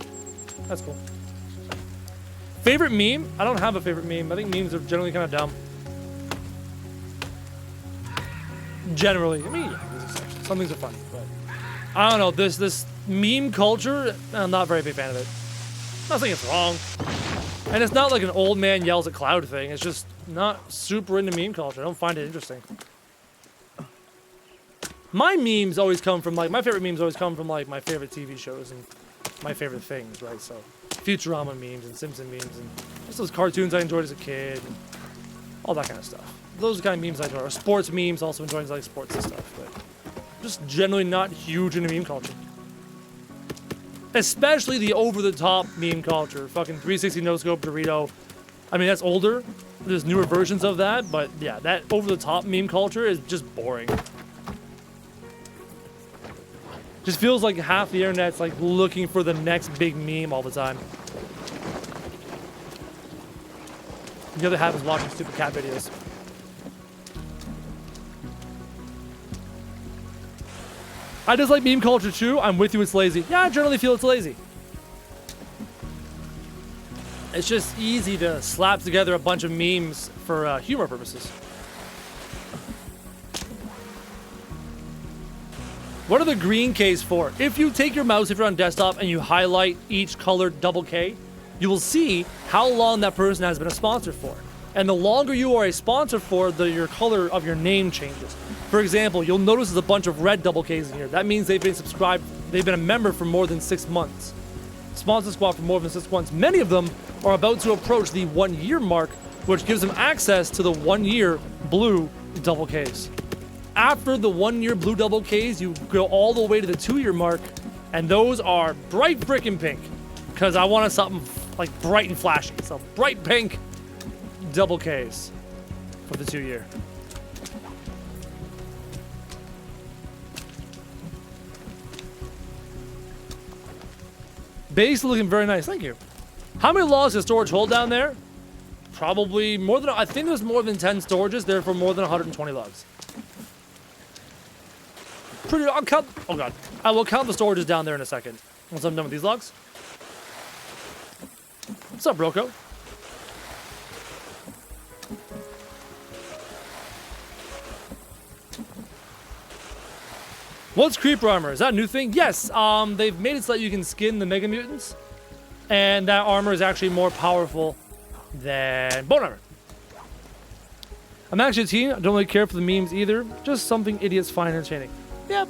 That's cool. Favorite meme? I don't have a favorite meme. I think memes are generally kind of dumb. Generally. I mean, yeah, there's exceptions. Some things are funny, but I don't know. This meme culture, I'm not a very big fan of it. I'm not saying it's wrong. And it's not like an old man yells at cloud thing. It's just not super into meme culture. I don't find it interesting. My memes always come from, like, my favorite memes always come from, like, my favorite TV shows and my favorite things, right? So, Futurama memes and Simpson memes and just those cartoons I enjoyed as a kid and all that kind of stuff. Those are the kind of memes I enjoy. Or sports memes, also enjoying, like, sports and stuff, but just generally not huge into meme culture. Especially the over-the-top meme culture. Fucking 360 no-scope Dorito. I mean, that's older. There's newer versions of that, but yeah, that over-the-top meme culture is just boring. Just feels like half the internet's like looking for the next big meme all the time. The other half is watching stupid cat videos. I just like meme culture too. I'm with you, it's lazy. Yeah, I generally feel it's lazy. It's just easy to slap together a bunch of memes for humor purposes. What are the green Ks for? If you take your mouse, if you're on desktop, and you highlight each colored double K, you will see how long that person has been a sponsor for. And the longer you are a sponsor for, your color of your name changes. For example, you'll notice there's a bunch of red double Ks in here. That means they've been subscribed, they've been a member for more than 6 months. Sponsor squad for more than 6 months. Many of them are about to approach the 1 year mark, which gives them access to the 1 year blue double Ks. After the 1 year blue double Ks, you go all the way to the 2 year mark, and those are bright frickin' pink. Because I wanted something like bright and flashy. So bright pink double Ks for the 2 year. Base looking very nice, thank you. How many logs does storage hold down there? Probably more than, I think there's more than 10 storages, therefore more than 120 logs. I'll count, oh god. I will count the storages down there in a second. Once I'm done with these logs. What's up, Roko? What's creeper armor? Is that a new thing? Yes, they've made it so that you can skin the Mega Mutants. And that armor is actually more powerful than bone armor. I'm actually a teen. I don't really care for the memes either. Just something idiots find entertaining. Yep.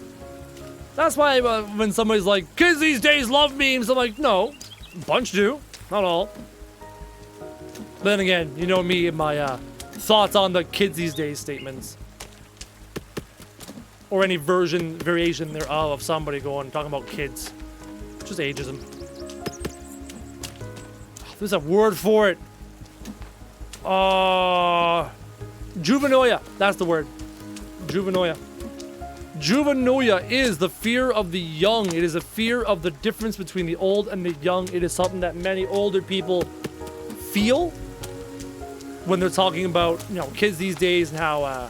That's why when somebody's like, kids these days love memes, I'm like, no. A bunch do. Not all. But then again, you know me and my thoughts on the kids these days statements. Or any variation thereof of somebody talking about kids. Just ageism. There's a word for it. Juvenoia. That's the word. Juvenoia. Juvenoia is the fear of the young. It is a fear of the difference between the old and the young. It is something that many older people feel when they're talking about, kids these days and how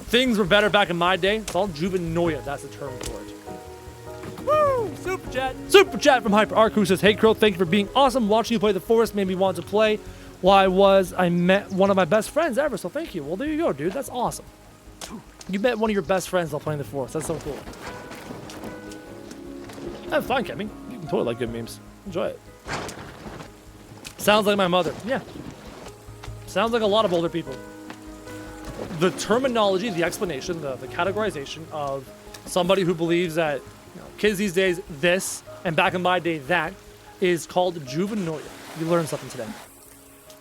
things were better back in my day. It's all juvenoia. That's the term for it. Woo! Super chat. Super chat from HyperArc, who says, "Hey Crow, thank you for being awesome. Watching you play The Forest made me want to play. While I met one of my best friends ever, so thank you." Well, there you go, dude. That's awesome. You met one of your best friends while playing The Forest. That's so cool. Have fun, Kemi. You can totally like good memes. Enjoy it. Sounds like my mother. Yeah. Sounds like a lot of older people. The terminology, the explanation, the categorization of somebody who believes that kids these days this, and back in my day that, is called juvenoia. You learned something today.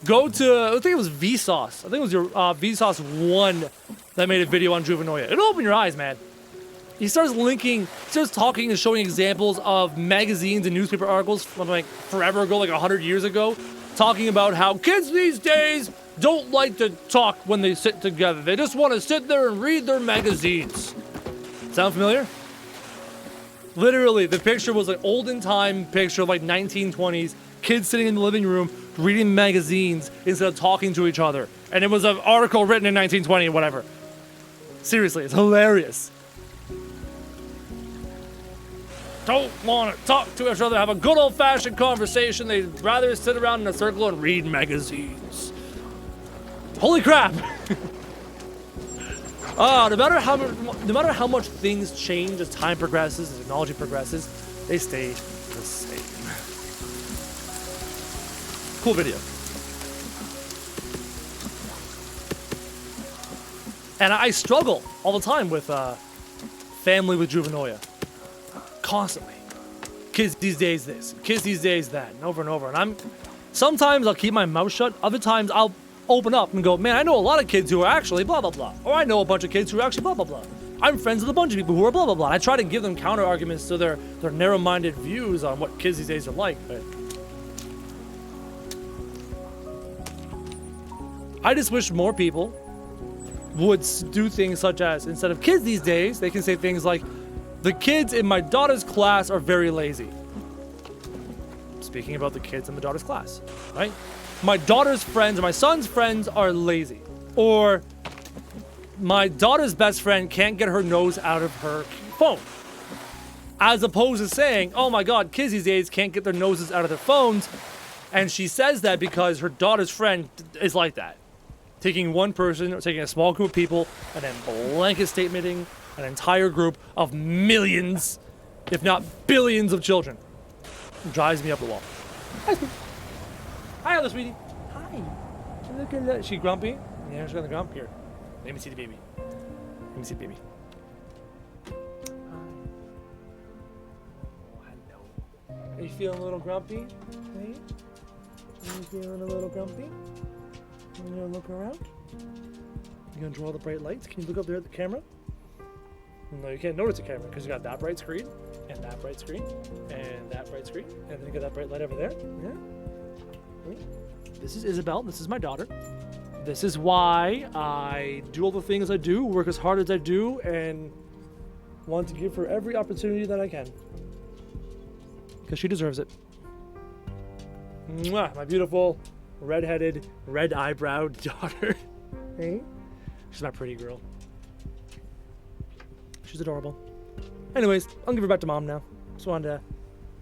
Go to, I think it was Vsauce. I think it was your Vsauce 1 that made a video on juvenoia. It'll open your eyes, man. He starts talking and showing examples of magazines and newspaper articles from like forever ago, like 100 years ago, talking about how kids these days don't like to talk when they sit together. They just want to sit there and read their magazines. Sound familiar? Literally, the picture was an olden time picture of like 1920s, kids sitting in the living room reading magazines instead of talking to each other. And it was an article written in 1920 or whatever. Seriously, it's hilarious. Don't want to talk to each other, have a good old-fashioned conversation. They'd rather sit around in a circle and read magazines. Holy crap! No matter how much things change as time progresses, as technology progresses, they stay the same. Cool video. And I struggle all the time with family with juvenoia. Constantly. Kids these days this, kids these days that, and over. And sometimes I'll keep my mouth shut, other times I'll open up and go, man, I know a lot of kids who are actually blah, blah, blah. Or I know a bunch of kids who are actually blah, blah, blah. I'm friends with a bunch of people who are blah, blah, blah. And I try to give them counter arguments to their narrow-minded views on what kids these days are like, but I just wish more people would do things such as, instead of kids these days, they can say things like, the kids in my daughter's class are very lazy. Speaking about the kids in my daughter's class, right? My daughter's friends or my son's friends are lazy. Or my daughter's best friend can't get her nose out of her phone. As opposed to saying, oh my God, kids these days can't get their noses out of their phones. And she says that because her daughter's friend is like that. Taking one person or taking a small group of people and then blanket statementing an entire group of millions, if not billions of children. It drives me up the wall. Hi, sweetie. Hi, little sweetie. Hi. Look at that. She grumpy? Yeah, she's got the grump. Here, let me see the baby. Let me see the baby. Hi. Oh, hello. Are you feeling a little grumpy? Hey? Are you feeling a little grumpy? You gonna look around? You gonna draw the bright lights? Can you look up there at the camera? No, you can't notice the camera because you got that bright screen, and that bright screen, and that bright screen, and then you got that bright light over there. Yeah. This is Isabel. This is my daughter. This is why I do all the things I do, work as hard as I do, and want to give her every opportunity that I can. Because she deserves it. Mwah, my beautiful, red-headed, red-eyebrowed daughter. Hey? She's my pretty girl. She's adorable. Anyways, I'll give her back to mom now. Just wanted to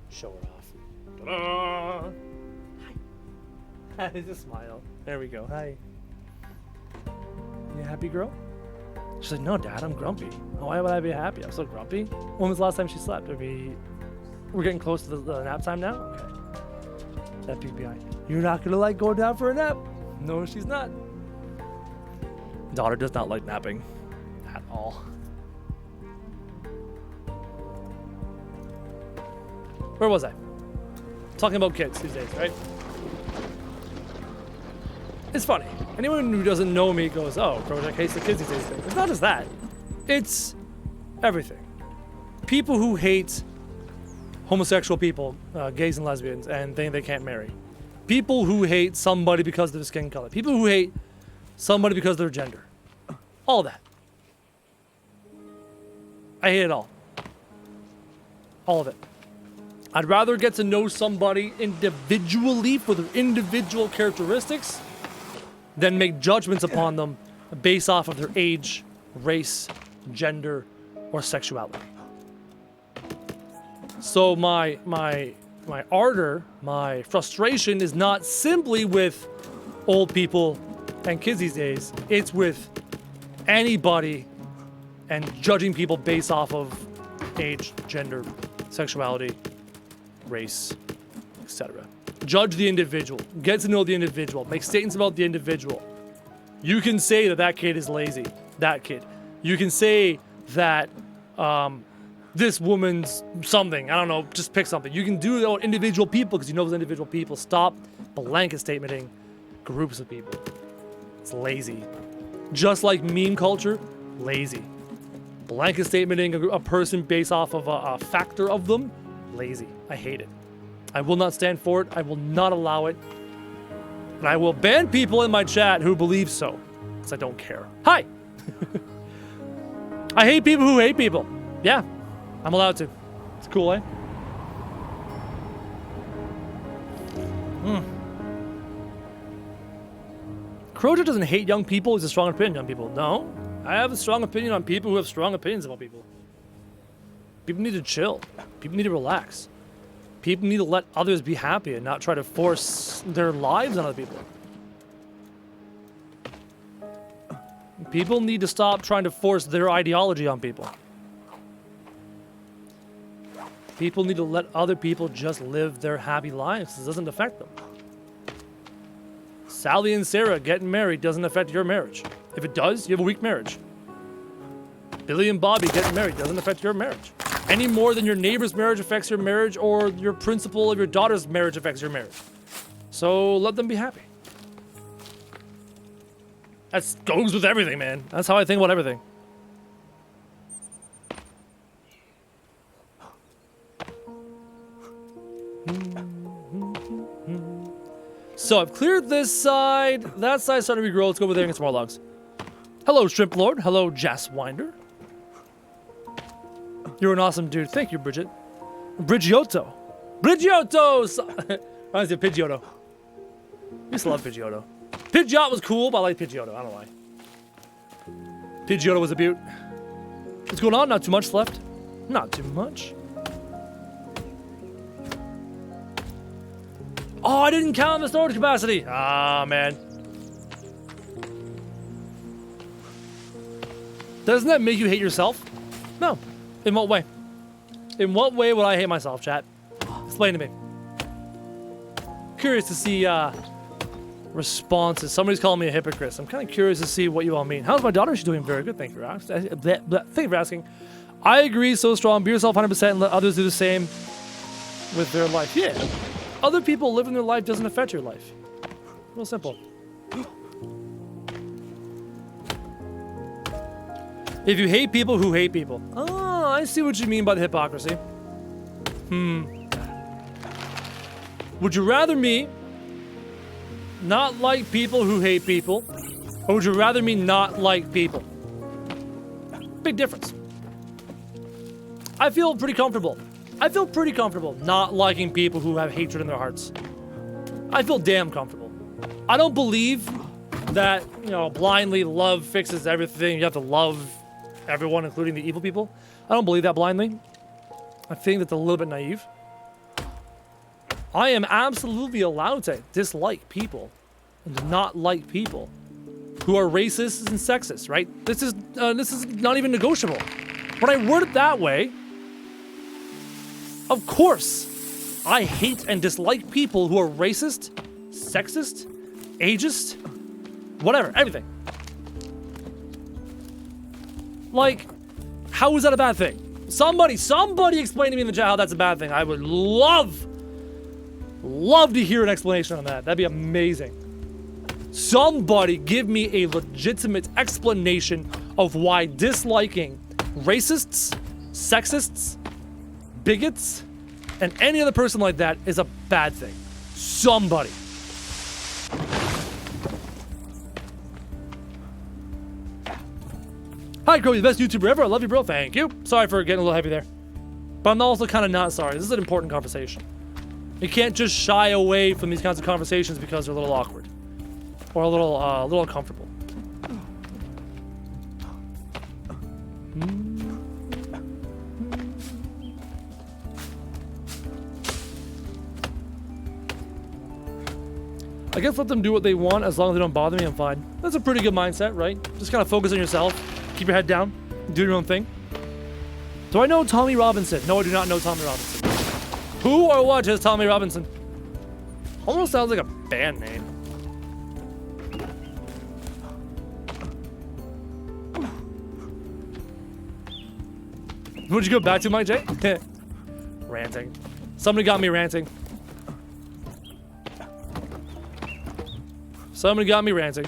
show her off. Ta-da! Hi. Just smile. There we go. Hi. You a happy girl? She's like, no, Dad, I'm grumpy. Why would I be happy? I'm so grumpy. When was the last time she slept? We're getting close to the nap time now? Okay. That PPI. You're not gonna like going down for a nap. No, she's not. Daughter does not like napping at all. Where was I? Talking about kids these days, right? It's funny. Anyone who doesn't know me goes, oh, Krojak hates the kids these days. It's not just that. It's everything. People who hate homosexual people, gays and lesbians, and think they can't marry. People who hate somebody because of their skin color. People who hate somebody because of their gender. All that. I hate it all. All of it. I'd rather get to know somebody individually for their individual characteristics than make judgments upon them based off of their age, race, gender, or sexuality. So my ardor, my frustration is not simply with old people and kids these days. It's with anybody and judging people based off of age, gender, sexuality, race, etc. Judge the individual. Get to know the individual. Make statements about the individual. You can say that that kid is lazy. That kid. You can say that this woman's something. I don't know. Just pick something. You can do it on individual people because you know those individual people. Stop blanket statementing groups of people. It's lazy. Just like meme culture, lazy. Blanket statementing a person based off of a factor of them, lazy. I hate it. I will not stand for it. I will not allow it. And I will ban people in my chat who believe so, because I don't care. Hi! I hate people who hate people. Yeah, I'm allowed to. It's cool, eh? Krojak doesn't hate young people. He's a strong opinion on young people. No, I have a strong opinion on people who have strong opinions about people. People need to chill. People need to relax. People need to let others be happy and not try to force their lives on other people. People need to stop trying to force their ideology on people. People need to let other people just live their happy lives. It doesn't affect them. Sally and Sarah getting married doesn't affect your marriage. If it does, you have a weak marriage. Billy and Bobby getting married doesn't affect your marriage. Any more than your neighbor's marriage affects your marriage or your principal of your daughter's marriage affects your marriage. So let them be happy. That goes with everything, man. That's how I think about everything. So I've cleared this side. That side's starting to regrow. Let's go over there and get some more logs. Hello, Shrimp Lord. Hello, Jas Winder. You're an awesome dude. Thank you, Bridget. Brigiotto. Brigiotto! Reminds me of Pidgeotto. I used to love Pidgeotto. Pidgeot was cool, but I like Pidgeotto. I don't know why. Pidgeotto was a beaut. What's going on? Not too much left. Not too much. Oh, I didn't count the storage capacity. Ah, man. Doesn't that make you hate yourself? No. In what way? In what way would I hate myself, chat? Explain to me. Curious to see responses. Somebody's calling me a hypocrite. I'm kind of curious to see what you all mean. How's my daughter? She's doing very good. Thank you for asking. Thank you for asking. I agree. So strong. Be yourself 100% and let others do the same with their life. Yeah. Other people living their life doesn't affect your life. Real simple. If you hate people who hate people. Oh, I see what you mean by the hypocrisy. Would you rather me not like people who hate people, or would you rather me not like people? Big difference. I feel pretty comfortable. Not liking people who have hatred in their hearts. I feel damn comfortable. I don't believe that, blindly love fixes everything. You have to love everyone, including the evil people. I don't believe that blindly. I think that's a little bit naive. I am absolutely allowed to dislike people and not like people who are racist and sexist, right? This is not even negotiable. When I word it that way, of course, I hate and dislike people who are racist, sexist, ageist, whatever, everything. Like, how is that a bad thing? Somebody explain to me in the chat how that's a bad thing. I would love to hear an explanation on that. That'd be amazing. Somebody give me a legitimate explanation of why disliking racists, sexists, bigots, and any other person like that is a bad thing. Somebody. Hi, Crow, the best YouTuber ever. I love you, bro. Thank you. Sorry for getting a little heavy there. But I'm also kind of not sorry. This is an important conversation. You can't just shy away from these kinds of conversations because they're a little awkward. Or a little uncomfortable. I guess let them do what they want as long as they don't bother me, I'm fine. That's a pretty good mindset, right? Just kind of focus on yourself, keep your head down, do your own thing. Do I know Tommy Robinson? No, I do not know Tommy Robinson. Who or what is Tommy Robinson? Almost sounds like a band name. What'd you go back to, Mike J? Ranting. Somebody got me ranting. Somebody got me ranting.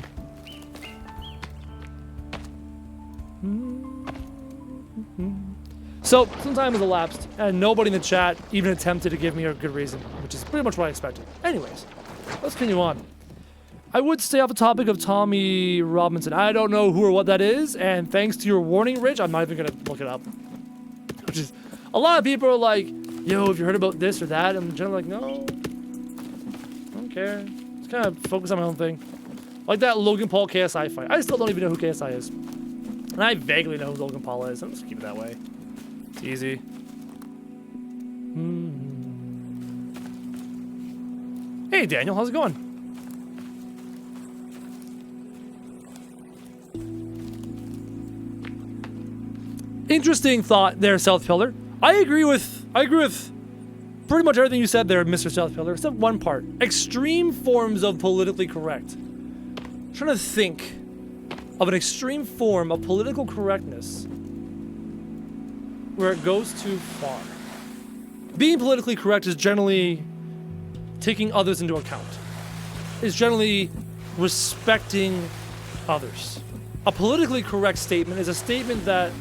So, some time has elapsed, and nobody in the chat even attempted to give me a good reason, which is pretty much what I expected. Anyways, let's continue on. I would stay off the topic of Tommy Robinson. I don't know who or what that is, and thanks to your warning, Rich, I'm not even going to look it up. Which is, a lot of people are like, yo, have you heard about this or that? I'm generally like, no, I don't care. Just kind of focus on my own thing. Like that Logan Paul KSI fight. I still don't even know who KSI is. And I vaguely know who Logan Paul is. I'm just keep it that way. It's easy. Hey, Daniel, how's it going? Interesting thought there, South Pillar. I agree with pretty much everything you said there, Mr. South Pillar, except one part. Extreme forms of politically correct. I'm trying to think of an extreme form of political correctness where it goes too far. Being politically correct is generally taking others into account. It's generally respecting others. A politically correct statement is a statement that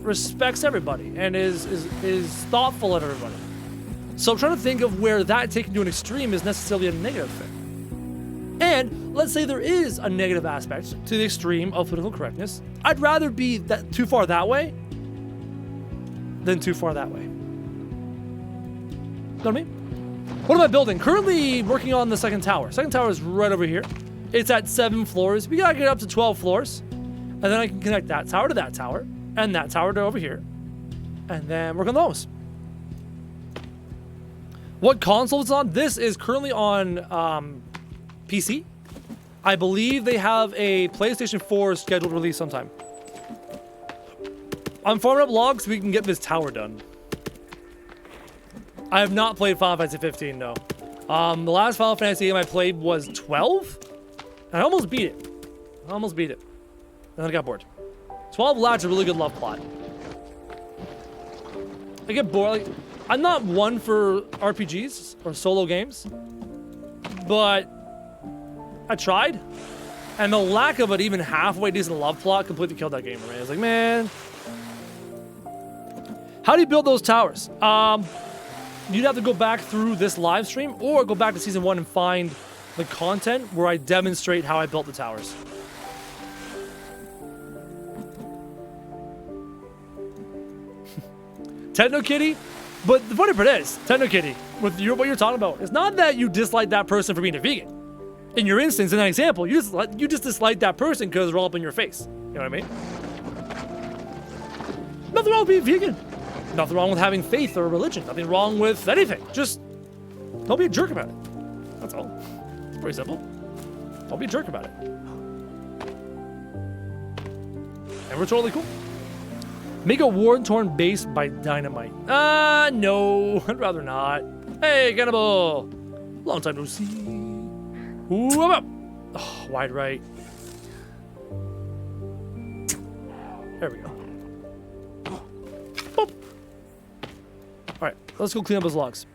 respects everybody and is thoughtful of everybody. So I'm trying to think of where that taken to an extreme is necessarily a negative thing. And let's say there is a negative aspect to the extreme of political correctness. I'd rather be that too far that way than too far that way. Know what I mean? What am I building? Currently working on the second tower. Second tower is right over here. It's at 7 floors. We gotta get up to 12 floors. And then I can connect that tower to that tower. And that tower to over here. And then work on those. What console is on? This is currently on PC. I believe they have a PlayStation 4 scheduled release sometime. I'm farming up logs so we can get this tower done. I have not played Final Fantasy 15, no. The last Final Fantasy game I played was 12. And I almost beat it. And then I got bored. 12 Lads is a really good love plot. I get bored. Like, I'm not one for RPGs or solo games, but I tried, and the lack of an even halfway decent love plot completely killed that game for me. I was like, man, how do you build those towers? You'd have to go back through this live stream or go back to season 1 and find the content where I demonstrate how I built the towers. Techno Kitty, but the funny part is, Techno Kitty, with what you're talking about, it's not that you dislike that person for being a vegan. In your instance, in that example, you just dislike that person because they're all up in your face. You know what I mean? Nothing wrong with being vegan. Nothing wrong with having faith or religion. Nothing wrong with anything. Just don't be a jerk about it. That's all. It's pretty simple. Don't be a jerk about it. And we're totally cool. Make a war-torn base by dynamite. No. I'd rather not. Hey, Cannibal. Long time no see. Ooh, I'm up. Oh, wide right. There we go. Boop. Alright, let's go clean up those logs.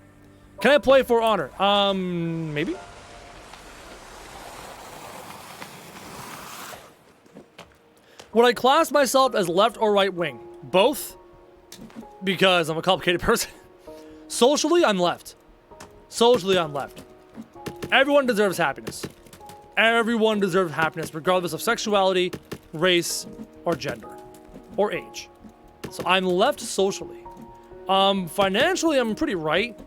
Can I play for honor? Maybe? Would I class myself as left or right wing? Both, because I'm a complicated person. Socially, I'm left. Everyone deserves happiness. Everyone deserves happiness, regardless of sexuality, race, or gender. or age. So I'm left socially. Financially, I'm pretty right.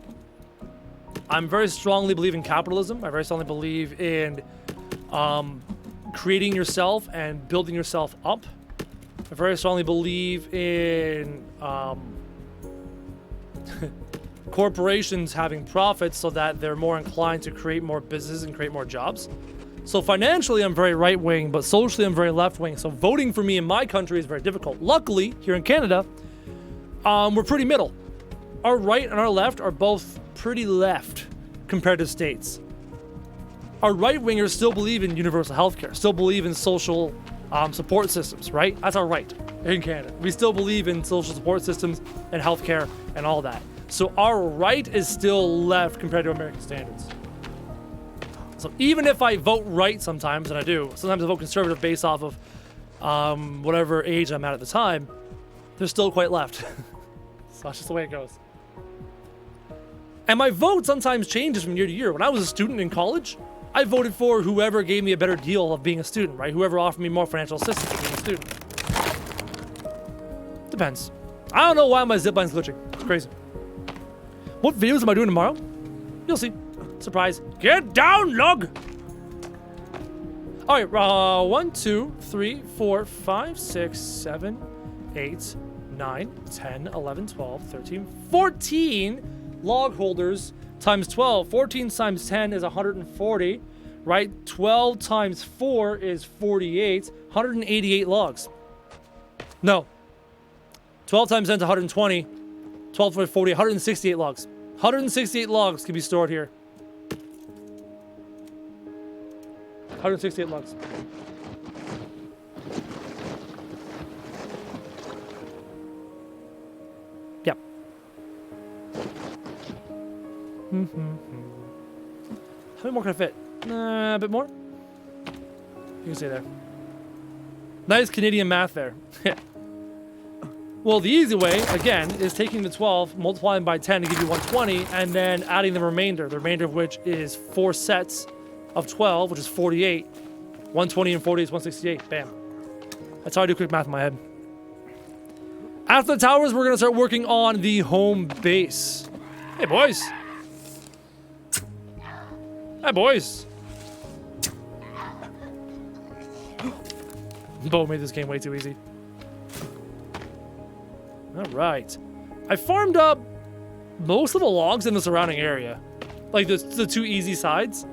I'm very strongly believe in capitalism. I very strongly believe in creating yourself and building yourself up. I very strongly believe in corporations having profits so that they're more inclined to create more business and create more jobs. So financially, I'm very right-wing, but socially, I'm very left-wing. So voting for me in my country is very difficult. Luckily, here in Canada, we're pretty middle. Our right and our left are both pretty left compared to states. Our right-wingers still believe in universal healthcare, still believe in social support systems, right? That's our right in Canada. We still believe in social support systems and healthcare and all that. So our right is still left compared to American standards. So even if I vote right sometimes, and I do, sometimes I vote conservative based off of whatever age I'm at the time, they're still quite left. So that's just the way it goes. And my vote sometimes changes from year to year. When I was a student in college, I voted for whoever gave me a better deal of being a student, right? Whoever offered me more financial assistance of being a student. Depends. I don't know why my zipline's glitching. It's crazy. What videos am I doing tomorrow? You'll see. Surprise. Get down, lug! Alright, 1, 2, 3, 4, 5, 6, 7, 8, 9, 10, 11, 12, 13, 14 log holders times 12. 14 times 10 is 140, right? 12 times 4 is 48. 188 logs. No. 12 times 10 is 120. 12 times 40, 168 logs. 168 logs can be stored here. 168 logs. Yep. How many more can I fit? A bit more? You can say there. Nice Canadian math there. Well, the easy way, again, is taking the 12, multiplying by 10 to give you 120, and then adding the remainder of which is 4 sets of 12, which is 48. 120 and 40 is 168. Bam. That's how I do quick math in my head. After the towers, we're going to start working on the home base. Hey, boys. Hey, boys. Bo made this game way too easy. Alright. I farmed up most of the logs in the surrounding area. Like the two easy sides.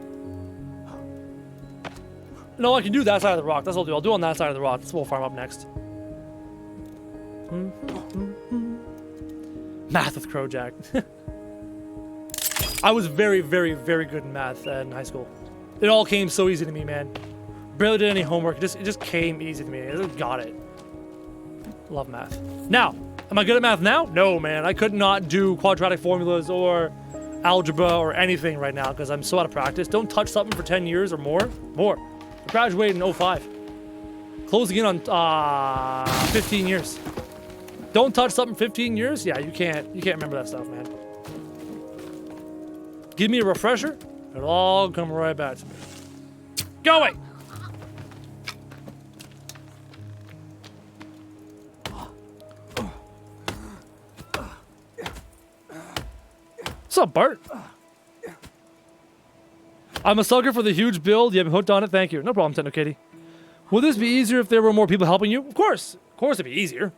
No, I can do that side of the rock. That's what I'll do. I'll do on that side of the rock. That's what we'll farm up next. Math with Krojak. I was very, very, very good in math in high school. It all came so easy to me, man. Barely did any homework. It just came easy to me. I just got it. Love math. Now, am I good at math now? No, man. I could not do quadratic formulas or algebra or anything right now because I'm so out of practice. Don't touch something for 10 years or more. I graduated in 05. Closing in on 15 years. Don't touch something 15 years? Yeah, you can't remember that stuff, man. Give me a refresher, it'll all come right back to me. Go away! What's up, Bart? I'm a sucker for the huge build. You have hooked on it. Thank you. No problem, Techno Kitty. Would this be easier if there were more people helping you? Of course. Of course it'd be easier.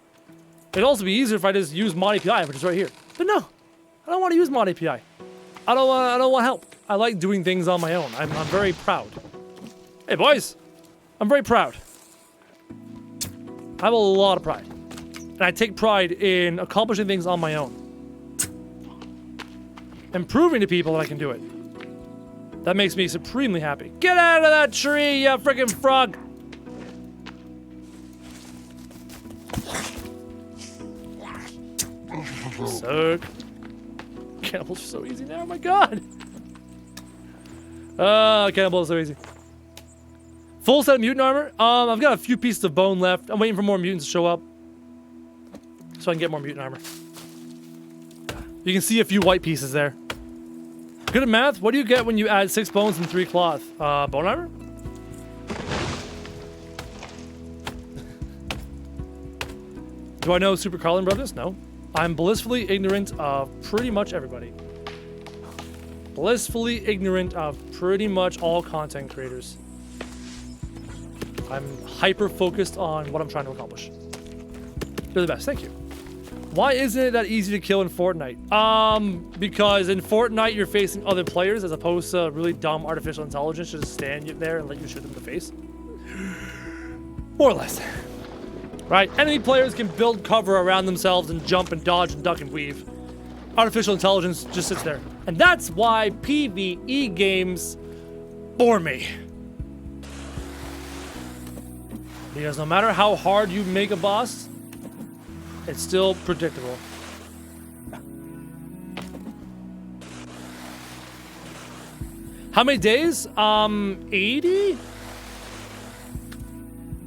It'd also be easier if I just use Mod API, which is right here. But no, I don't want to use Mod API. I don't want help. I like doing things on my own. I'm very proud. Hey, boys. I'm very proud. I have a lot of pride. And I take pride in accomplishing things on my own. And proving to people that I can do it. That makes me supremely happy. Get out of that tree, you freaking frog! Suck. Cannibals are so easy now, oh my god! Cannibal is so easy. Full set of mutant armor? I've got a few pieces of bone left. I'm waiting for more mutants to show up. So I can get more mutant armor. You can see a few white pieces there. Good at math? What do you get when you add 6 bones and 3 cloth? Bone armor? Do I know Super Carlin Brothers? No. I'm blissfully ignorant of pretty much everybody. Blissfully ignorant of pretty much all content creators. I'm hyper-focused on what I'm trying to accomplish. You're the best. Thank you. Why isn't it that easy to kill in Fortnite? Because in Fortnite, you're facing other players as opposed to really dumb artificial intelligence to just stand there and let you shoot them in the face. More or less. Right? Enemy players can build cover around themselves and jump and dodge and duck and weave. Artificial intelligence just sits there. And that's why PvE games bore me. Because no matter how hard you make a boss, it's still predictable. How many days? 80?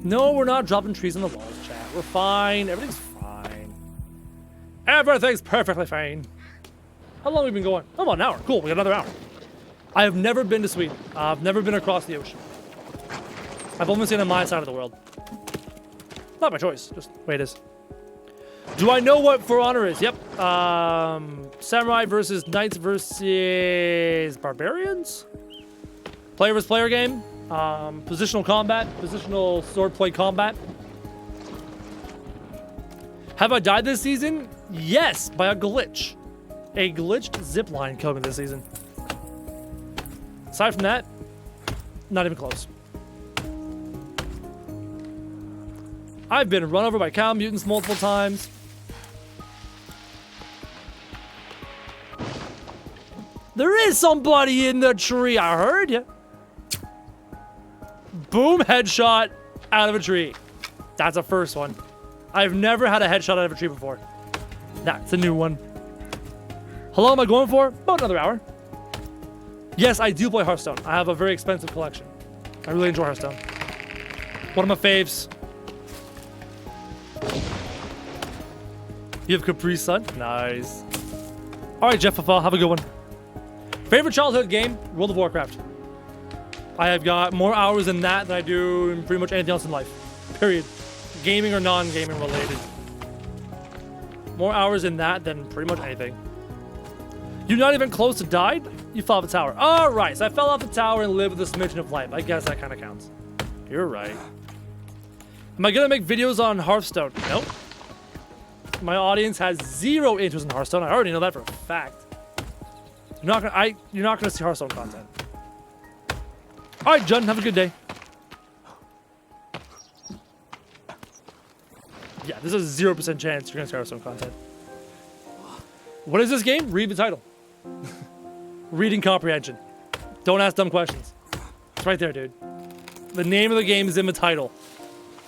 No, we're not dropping trees on the walls, chat. We're fine. Everything's fine. Everything's perfectly fine. How long have we been going? Oh, about an hour. Cool, we got another hour. I have never been to Sweden. I've never been across the ocean. I've only seen on my side of the world. Not my choice, just the way it is. Do I know what For Honor is? Yep. Samurai versus Knights versus Barbarians? Player versus player game. Positional combat. Positional swordplay combat. Have I died this season? Yes, by a glitch. A glitched zipline killed me this season. Aside from that, not even close. I've been run over by cow mutants multiple times. There is somebody in the tree. I heard you. Boom, headshot out of a tree. That's a first one. I've never had a headshot out of a tree before. That's a new one. How long am I going for? About another hour. Yes, I do play Hearthstone. I have a very expensive collection. I really enjoy Hearthstone. One of my faves. You have Capri Sun? Nice. Alright, Jeff Fafal, have a good one. Favorite childhood game? World of Warcraft. I have got more hours in that than I do in pretty much anything else in life. Period. Gaming or non-gaming related. More hours in that than pretty much anything. You're not even close to died? You fell off a tower. Alright, so I fell off the tower and lived with a smidgen of life. I guess that kind of counts. You're right. Am I gonna make videos on Hearthstone? Nope. My audience has zero interest in Hearthstone. I already know that for a fact. You're not gonna see Hearthstone content. All right, John, have a good day. Yeah, there's a 0% chance you're gonna see Hearthstone content. What is this game? Read the title. Reading comprehension. Don't ask dumb questions. It's right there, dude. The name of the game is in the title.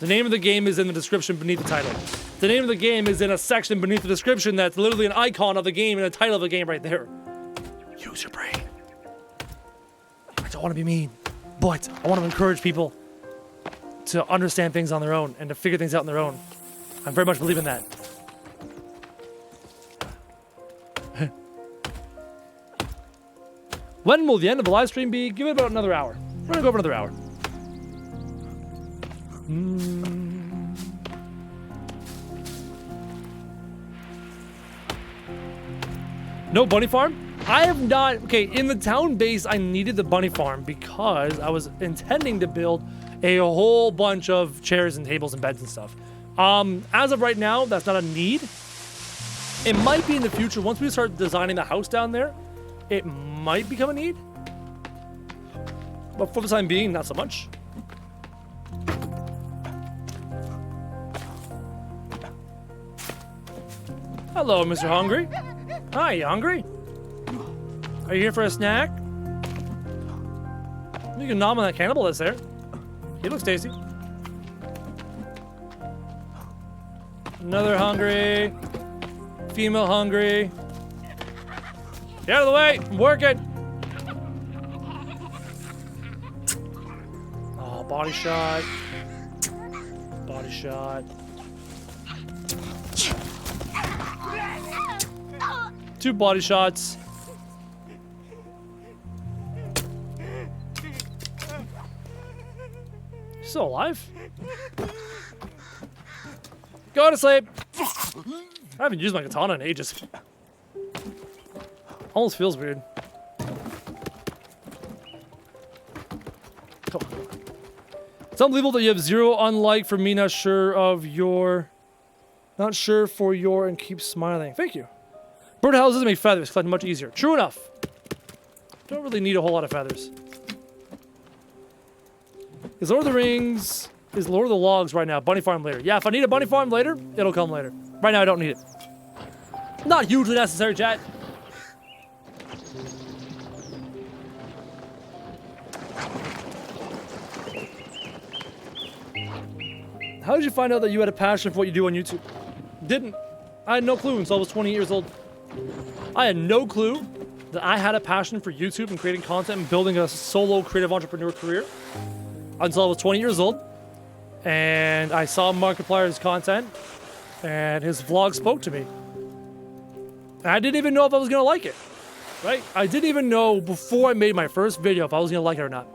The name of the game is in the description beneath the title. The name of the game is in a section beneath the description that's literally an icon of the game and the title of the game right there. Use your brain. I don't want to be mean, but I want to encourage people to understand things on their own and to figure things out on their own. I very much believe in that. When will the end of the live stream be? Give it about another hour. We're gonna go over another hour. No bunny farm? I have not. Okay, in the town base, I needed the bunny farm because I was intending to build a whole bunch of chairs and tables and beds and stuff. As of right now, that's not a need. It might be in the future. Once we start designing the house down there, it might become a need. But for the time being, not so much. Hello, Mr. Hungry. Hi, you hungry? Are you here for a snack? You can nom on that cannibal that's there. He looks tasty. Another hungry. Female hungry. Get out of the way! I'm working! Oh, body shot. Body shot. 2 body shots. Still alive? Go to sleep. I haven't used my katana in ages. Almost feels weird. Come on. It's unbelievable that you have 0 unlike for me, not sure of your... Not sure for your and keep smiling. Thank you. Birdhouses make feathers collect much easier. True enough. Don't really need a whole lot of feathers. Is Lord of the Rings... Is Lord of the Logs right now. Bunny farm later. Yeah, if I need a bunny farm later, it'll come later. Right now, I don't need it. Not hugely necessary, chat. How did you find out that you had a passion for what you do on YouTube? Didn't. I had no clue until I was 20 years old. I had no clue that I had a passion for YouTube and creating content and building a solo creative entrepreneur career until I was 20 years old. And I saw Markiplier's content and his vlog spoke to me. And I didn't even know if I was gonna like it, right? I didn't even know before I made my first video if I was gonna like it or not.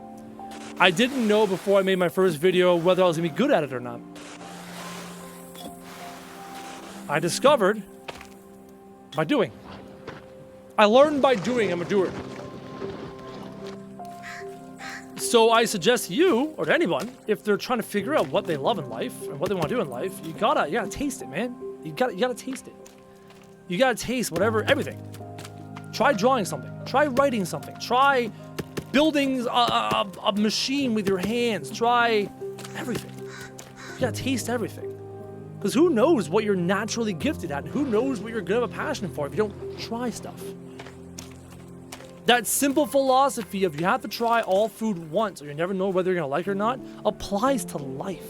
I didn't know before I made my first video whether I was gonna be good at it or not. I discovered by doing. I learned by doing. I'm a doer. So I suggest to you, or to anyone, if they're trying to figure out what they love in life and what they want to do in life, you gotta taste it, man. You gotta taste it. You gotta taste whatever, everything. Try drawing something. Try writing something. Try building a machine with your hands. Try everything. You gotta taste everything. Because who knows what you're naturally gifted at, and who knows what you're gonna have a passion for if you don't try stuff. That simple philosophy of you have to try all food once or you never know whether you're gonna like it or not applies to life.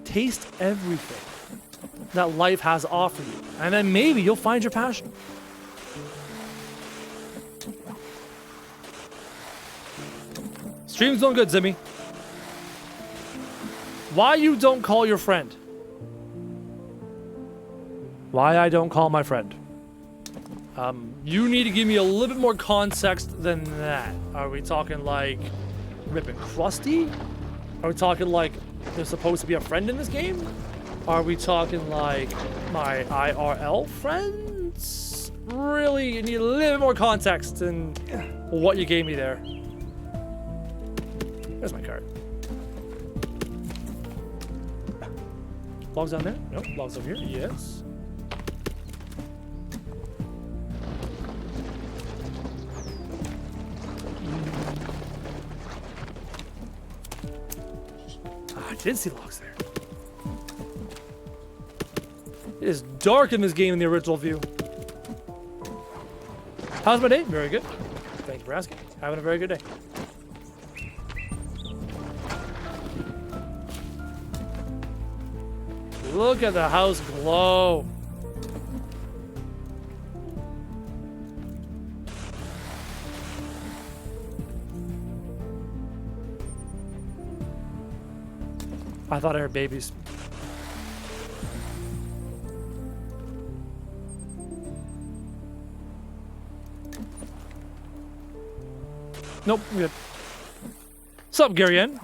Taste everything that life has to offer you, and then maybe you'll find your passion. Stream's doing good, Zimmy. Why you don't call your friend? Why I don't call my friend? You need to give me a little bit more context than that. Are we talking like Rip and Krusty? Are we talking like there's supposed to be a friend in this game? Are we talking like my IRL friends? Really, you need a little bit more context than what you gave me there. There's my card. Logs down there? Nope. Logs over here? Yes. I did see logs there. It is dark in this game in the original view. How's my day? Very good. Thank you for asking. Having a very good day. Look at the house glow. I thought I heard babies. Nope, we're good. What's up, Gary N?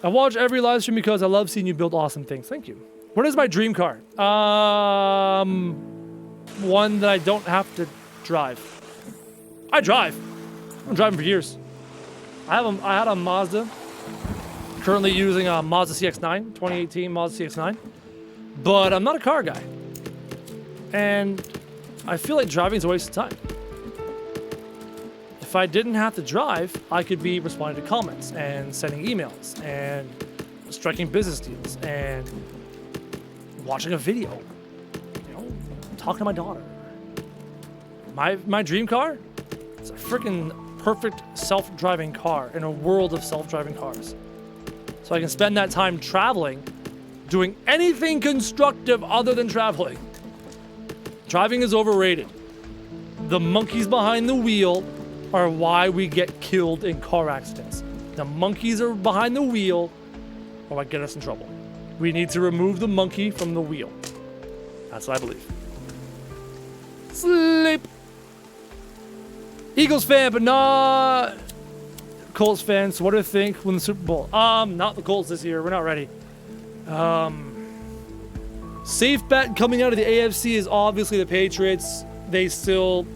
I watch every live stream because I love seeing you build awesome things. Thank you. What is my dream car? One that I don't have to drive. I drive. I'm driving for years. I had a Mazda. Currently using a Mazda CX-9, 2018 Mazda CX-9. But I'm not a car guy. And I feel like driving is a waste of time. If I didn't have to drive, I could be responding to comments and sending emails and striking business deals and watching a video, you know, talking to my daughter. My dream car is a freaking perfect self-driving car in a world of self-driving cars. So I can spend that time traveling, doing anything constructive other than traveling. Driving is overrated. The monkeys behind the wheel are why we get killed in car accidents. The monkeys are behind the wheel or what get us in trouble. We need to remove the monkey from the wheel. That's what I believe. Sleep. Eagles fan, but not Colts fan, so what do you think when the Super Bowl? Not the Colts this year. We're not ready. Safe bet coming out of the AFC is obviously the Patriots. They still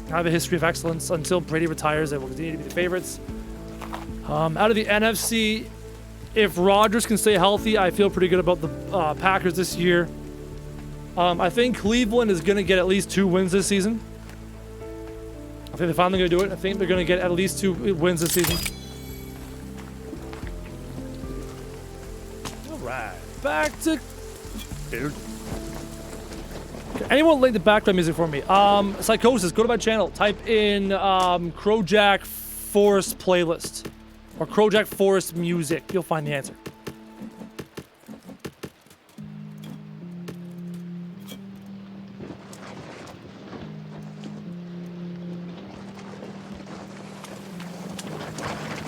have a history of excellence. Until Brady retires, they will continue to be the favorites. Out of the NFC, if Rodgers can stay healthy, I feel pretty good about the Packers this year. I think Cleveland is going to get at least 2 wins this season. I think they're finally going to do it. I think they're going to get at least 2 wins this season. All right, back to... Dude. Okay, anyone link the background music for me? Psychosis, go to my channel. Type in Krojak Forest playlist. Or Krojak Forest music. You'll find the answer.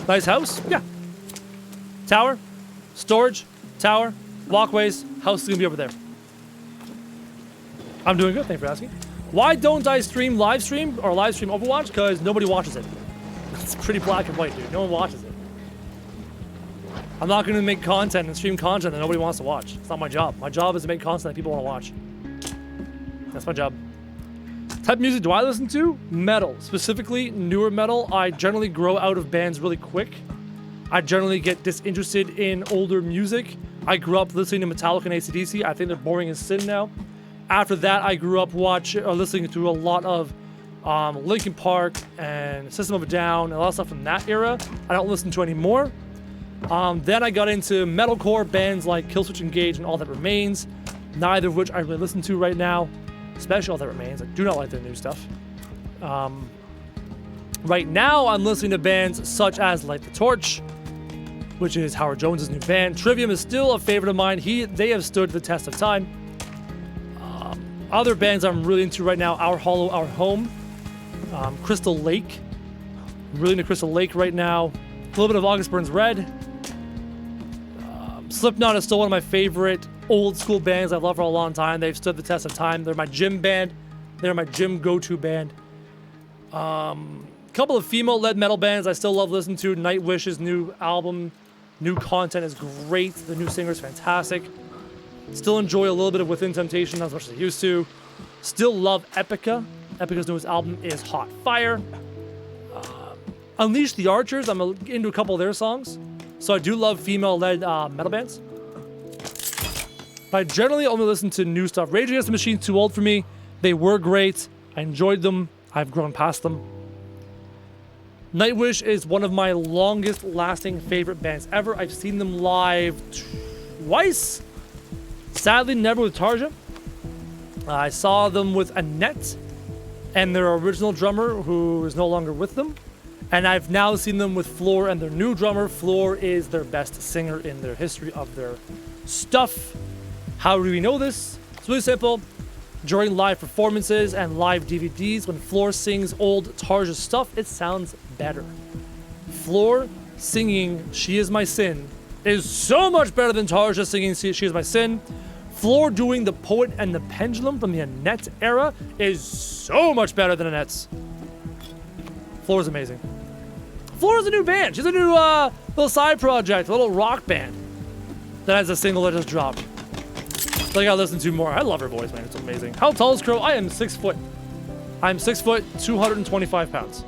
Nice house? Yeah. Tower, storage, tower, walkways, house is gonna be over there. I'm doing good, thanks for asking. Why don't I live stream Overwatch? Because nobody watches it. It's pretty black and white, dude. No one watches it. I'm not gonna make content and stream content that nobody wants to watch. It's not my job. My job is to make content that people want to watch. That's my job. Type of music do I listen to? Metal. Specifically, newer metal. I generally grow out of bands really quick. I generally get disinterested in older music. I grew up listening to Metallica and AC/DC. I think they're boring as sin now. After that, I grew up listening to a lot of Linkin Park and System of a Down and a lot of stuff from that era. I don't listen to anymore. Then I got into metalcore bands like Killswitch Engage and All That Remains, neither of which I really listen to right now. Especially All That Remains. I do not like their new stuff. Right now, I'm listening to bands such as Light the Torch, which is Howard Jones' new band. Trivium is still a favorite of mine. They have stood the test of time. Other bands I'm really into right now, Our Hollow, Our Home, Crystal Lake. I'm really into Crystal Lake right now. A little bit of August Burns Red. Slipknot is still one of my favorite old school bands I've loved for a long time. They've stood the test of time. They're my gym band. They're my gym go-to band. Couple of female-led metal bands I still love listening to. Nightwish's new album, new content is great. The new singer is fantastic. Still enjoy a little bit of Within Temptation, not as much as I used to. Still love Epica. Epica's newest album is hot fire. Unleash the Archers, I'm into a couple of their songs. So I do love female-led metal bands. But I generally only listen to new stuff. Rage Against the Machine's too old for me. They were great. I enjoyed them. I've grown past them. Nightwish is one of my longest-lasting favorite bands ever. I've seen them live twice. Sadly, never with Tarja. I saw them with Annette and their original drummer, who is no longer with them. And I've now seen them with Floor and their new drummer. Floor is their best singer in their history of their stuff. How do we know this? It's really simple. During live performances and live DVDs, when Floor sings old Tarja stuff, it sounds better. Floor singing She Is My Sin is so much better than Tarja singing She Is My Sin. Floor doing The Poet and the Pendulum from the Annette era is so much better than Annette's. Floor is amazing. Floor is a new band. She's a new little side project, a little rock band that has a single that just dropped. So I gotta listen to more. I love her voice, man. It's amazing. How tall is Crow? I am 6 foot. I'm 6 foot, 225 pounds.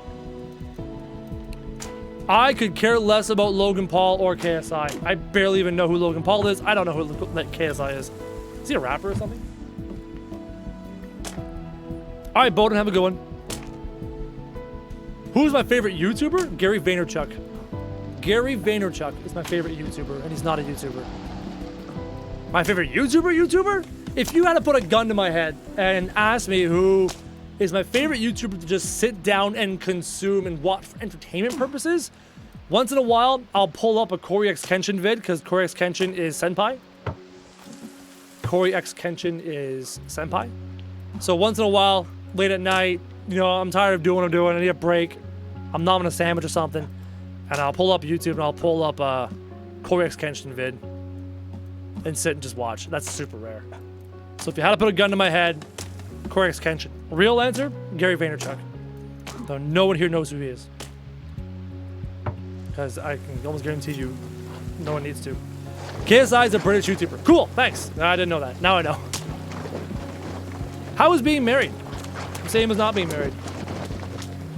I could care less about Logan Paul or KSI. I barely even know who Logan Paul is. I don't know who KSI is. Is he a rapper or something? All right, Bowden, have a good one. Who's my favorite YouTuber? Gary Vaynerchuk. Gary Vaynerchuk is my favorite YouTuber, and he's not a YouTuber. My favorite YouTuber? If you had to put a gun to my head and ask me who is my favorite YouTuber to just sit down and consume and watch for entertainment purposes, once in a while, I'll pull up a Corey X Kenshin vid, because Corey X Kenshin is senpai. Corey X Kenshin is senpai. So once in a while, late at night, you know, I'm tired of doing what I'm doing, I need a break, I'm nomming a sandwich or something, and I'll pull up YouTube and I'll pull up a Corey X Kenshin vid and sit and just watch. That's super rare. So if you had to put a gun to my head, Corey X Kenshin. Real answer, Gary Vaynerchuk. Though no one here knows who he is. because I can almost guarantee you no one needs to. KSI is a British YouTuber. Cool, thanks. I didn't know that. Now I know. How is being married? Same as not being married.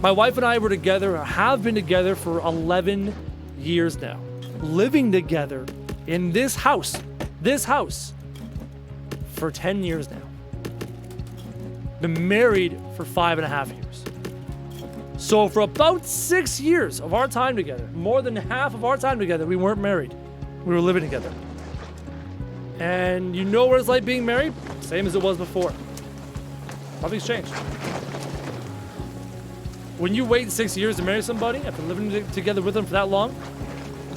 My wife and I were together, have been together for 11 years now. Living together in this house, for 10 years now. Been married for 5.5 years. So for about 6 years of our time together, more than half of our time together, we weren't married. We were living together. And you know what it's like being married? Same as it was before. Nothing's changed. When you wait 6 years to marry somebody, after living together with them for that long,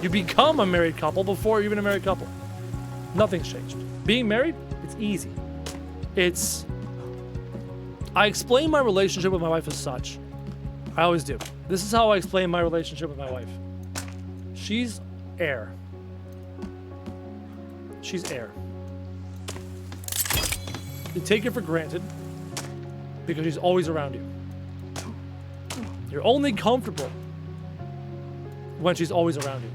you become a married couple before you're even a married couple. Nothing's changed. Being married, it's easy. I explain my relationship with my wife as such. I always do. This is how I explain my relationship with my wife. She's air. She's air. You take it for granted because she's always around you. You're only comfortable when she's always around you.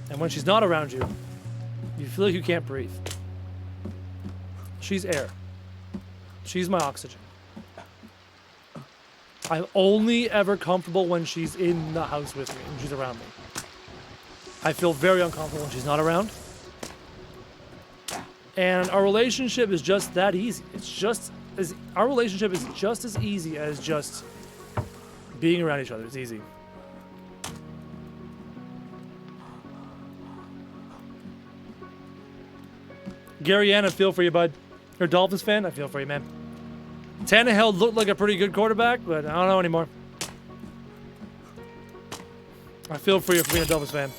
And when she's not around you, you feel like you can't breathe. She's air. She's my oxygen. I'm only ever comfortable when she's in the house with me, when she's around me. I feel very uncomfortable when she's not around. And our relationship is just that easy. Our relationship is just as easy as just being around each other. It's easy. Gary Ann, I feel for you, bud. You're a Dolphins fan? I feel for you, man. Tannehill looked like a pretty good quarterback, but I don't know anymore. I feel for you for being a Dolphins fan.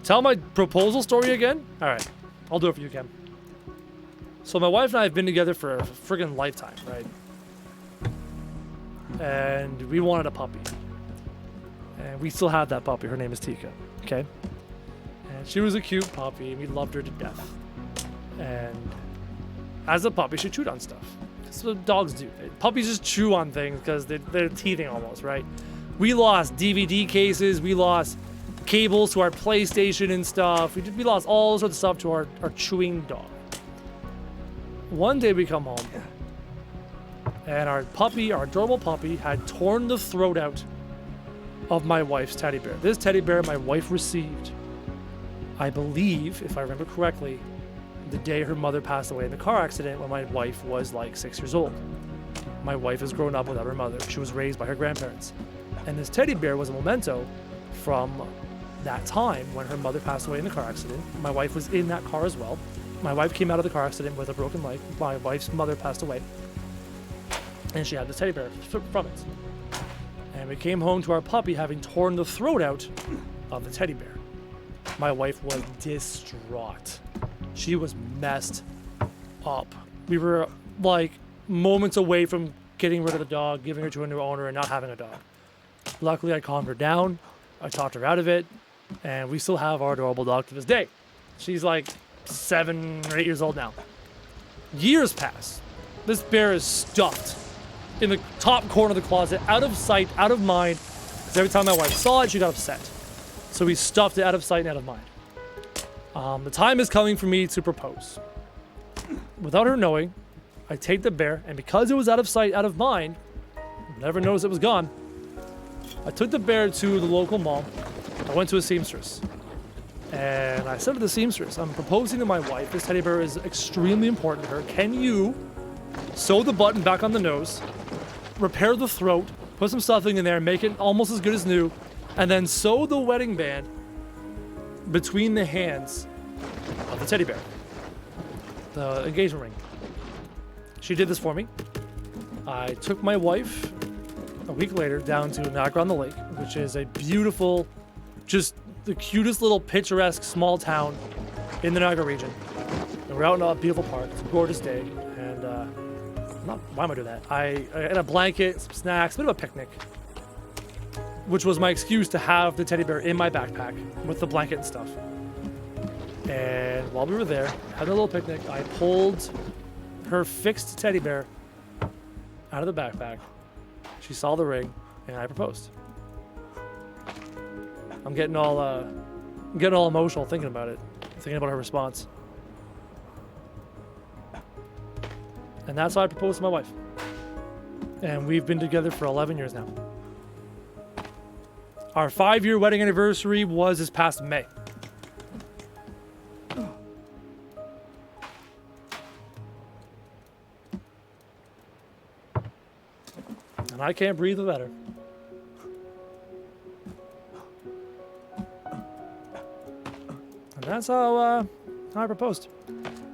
Tell my proposal story again? All right. I'll do it for you, Ken. So my wife and I have been together for a friggin' lifetime, right? And we wanted a puppy. And we still have that puppy. Her name is Tika, okay? And she was a cute puppy, and we loved her to death. And as a puppy, she chewed on stuff. That's what dogs do. Puppies just chew on things because they're teething almost, right? We lost DVD cases. We lost cables to our PlayStation and stuff. We lost all sorts of stuff to our chewing dog. One day we come home, and our adorable puppy, had torn the throat out of my wife's teddy bear. This teddy bear my wife received, I believe, if I remember correctly, the day her mother passed away in the car accident when my wife was like 6 years old. My wife has grown up without her mother. She was raised by her grandparents. And this teddy bear was a memento from that time when her mother passed away in the car accident. My wife was in that car as well. My wife came out of the car accident with a broken leg. My wife's mother passed away. And she had this teddy bear from it. And we came home to our puppy having torn the throat out of the teddy bear. My wife was distraught. She was messed up. We were like moments away from getting rid of the dog, giving her to a new owner, and not having a dog. Luckily, I calmed her down. I talked her out of it. And we still have our adorable dog to this day. She's like 7 or 8 years old now. Years pass. This bear is stuffed in the top corner of the closet, out of sight, out of mind. Because every time my wife saw it, she got upset. So we stuffed it out of sight and out of mind. The time is coming for me to propose. Without her knowing, I take the bear, and because it was out of sight, out of mind, never noticed it was gone, I took the bear to the local mall. I went to a seamstress. And I said to the seamstress, I'm proposing to my wife. This teddy bear is extremely important to her. Can you sew the button back on the nose, repair the throat, put some stuffing in there, make it almost as good as new, and then sew the wedding band between the hands of the teddy bear, the engagement ring. She did this for me. I took my wife a week later down to Niagara-on-the-Lake, which is a beautiful, just the cutest little picturesque small town in the Niagara region. And we're out in a beautiful park. It's a gorgeous day. And why am I doing that? I had a blanket, some snacks, a bit of a picnic, which was my excuse to have the teddy bear in my backpack with the blanket and stuff. And while we were there, having a little picnic, I pulled her fixed teddy bear out of the backpack. She saw the ring, and I proposed. I'm getting all emotional thinking about it, thinking about her response. And that's how I proposed to my wife. And we've been together for 11 years now. Our 5-year wedding anniversary was this past May. And I can't breathe without her. And that's how I proposed.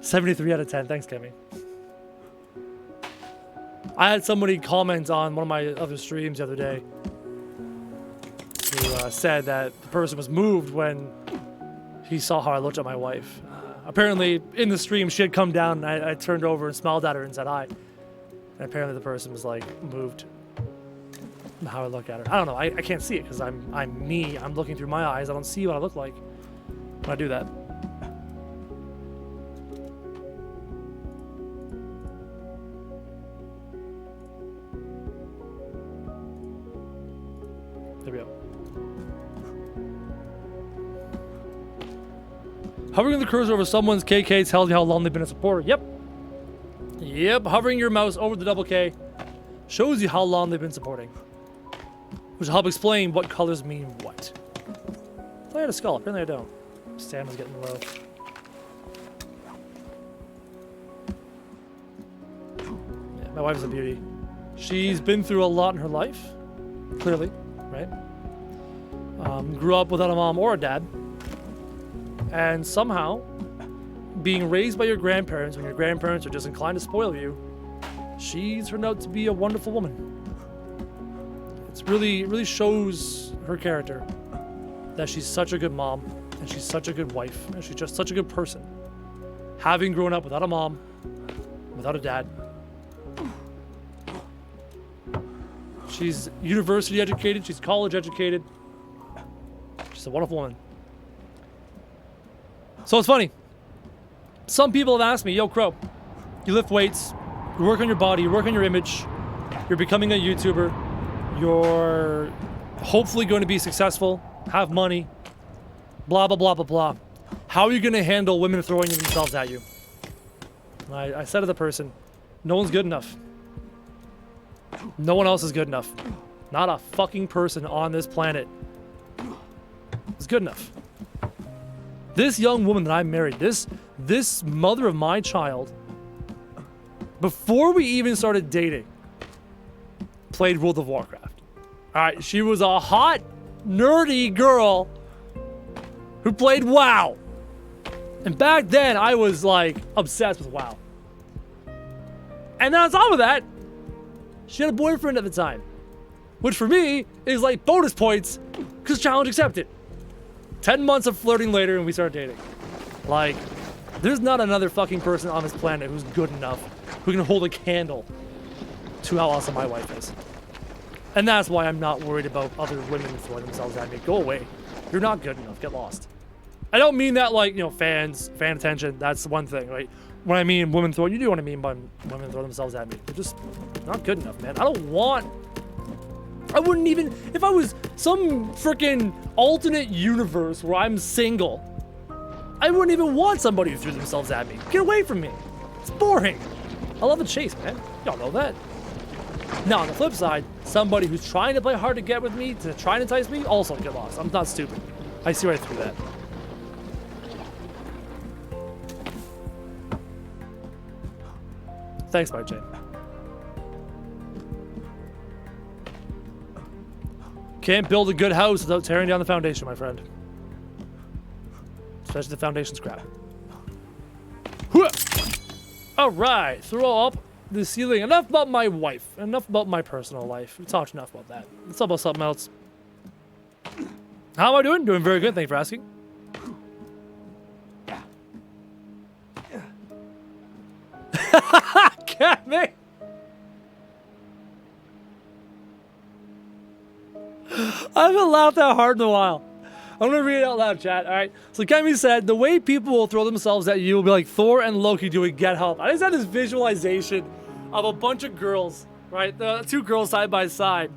73 out of 10. Thanks, Kemi. I had somebody comment on one of my other streams the other day who said that the person was moved when he saw how I looked at my wife. Apparently, in the stream, she had come down, and I turned over and smiled at her and said hi. And apparently the person was, like, moved how I look at her. I don't know. I can't see it because I'm me. I'm looking through my eyes. I don't see what I look like when I do that. There we go. Hovering the cursor over someone's KK tells you how long they've been a supporter. Yep. Yep. Hovering your mouse over the double K shows you how long they've been supporting. Which will help explain what colors mean what. I thought I had a skull. Apparently I don't. Stamina's getting low. Yeah, my wife's a beauty. She's been through a lot in her life. Clearly. Right? Grew up without a mom or a dad. And somehow, being raised by your grandparents when your grandparents are just inclined to spoil you, she's turned out to be a wonderful woman. It really shows her character that she's such a good mom and she's such a good wife and she's just such a good person. Having grown up without a mom, without a dad. She's university educated, she's college educated. She's a wonderful woman. So it's funny. Some people have asked me, yo, Crow, you lift weights, you work on your body, you work on your image, you're becoming a YouTuber, you're hopefully going to be successful, have money, blah, blah, blah, blah, blah. How are you going to handle women throwing themselves at you? And I said to the person, no one's good enough. No one else is good enough. Not a fucking person on this planet is good enough. This young woman that I married, this mother of my child, before we even started dating, played World of Warcraft. All right, she was a hot, nerdy girl who played WoW. And back then, I was like obsessed with WoW. And then on top of that, she had a boyfriend at the time, which for me is like bonus points because challenge accepted. 10 months of flirting later and we start dating. Like, there's not another fucking person on this planet who's good enough, who can hold a candle to how awesome my wife is. And that's why I'm not worried about other women throwing themselves at me. Go away. You're not good enough. Get lost. I don't mean that like, you know, fan attention. That's one thing, right? When I mean women throwing, you do what I mean by women throwing themselves at me. They're just not good enough, man. I wouldn't even, if I was some freaking alternate universe where I'm single, I wouldn't even want somebody who threw themselves at me. Get away from me. It's boring. I love the chase, man. Y'all know that. Now, on the flip side, somebody who's trying to play hard to get with me, to try and entice me, also get lost. I'm not stupid. I see right through that. Thanks, Mike Jane. Can't build a good house without tearing down the foundation, my friend. Especially the foundation's crap. All right, throw up the ceiling. Enough about my wife. Enough about my personal life. We talked enough about that. Let's talk about something else. How am I doing? Doing very good. Thank you for asking. Cat me. I haven't laughed that hard in a while. I'm gonna read it out loud, chat. All right. So Kemi said, the way people will throw themselves at you will be like Thor and Loki doing Get Help. I just had this visualization of a bunch of girls, right? The two girls side by side,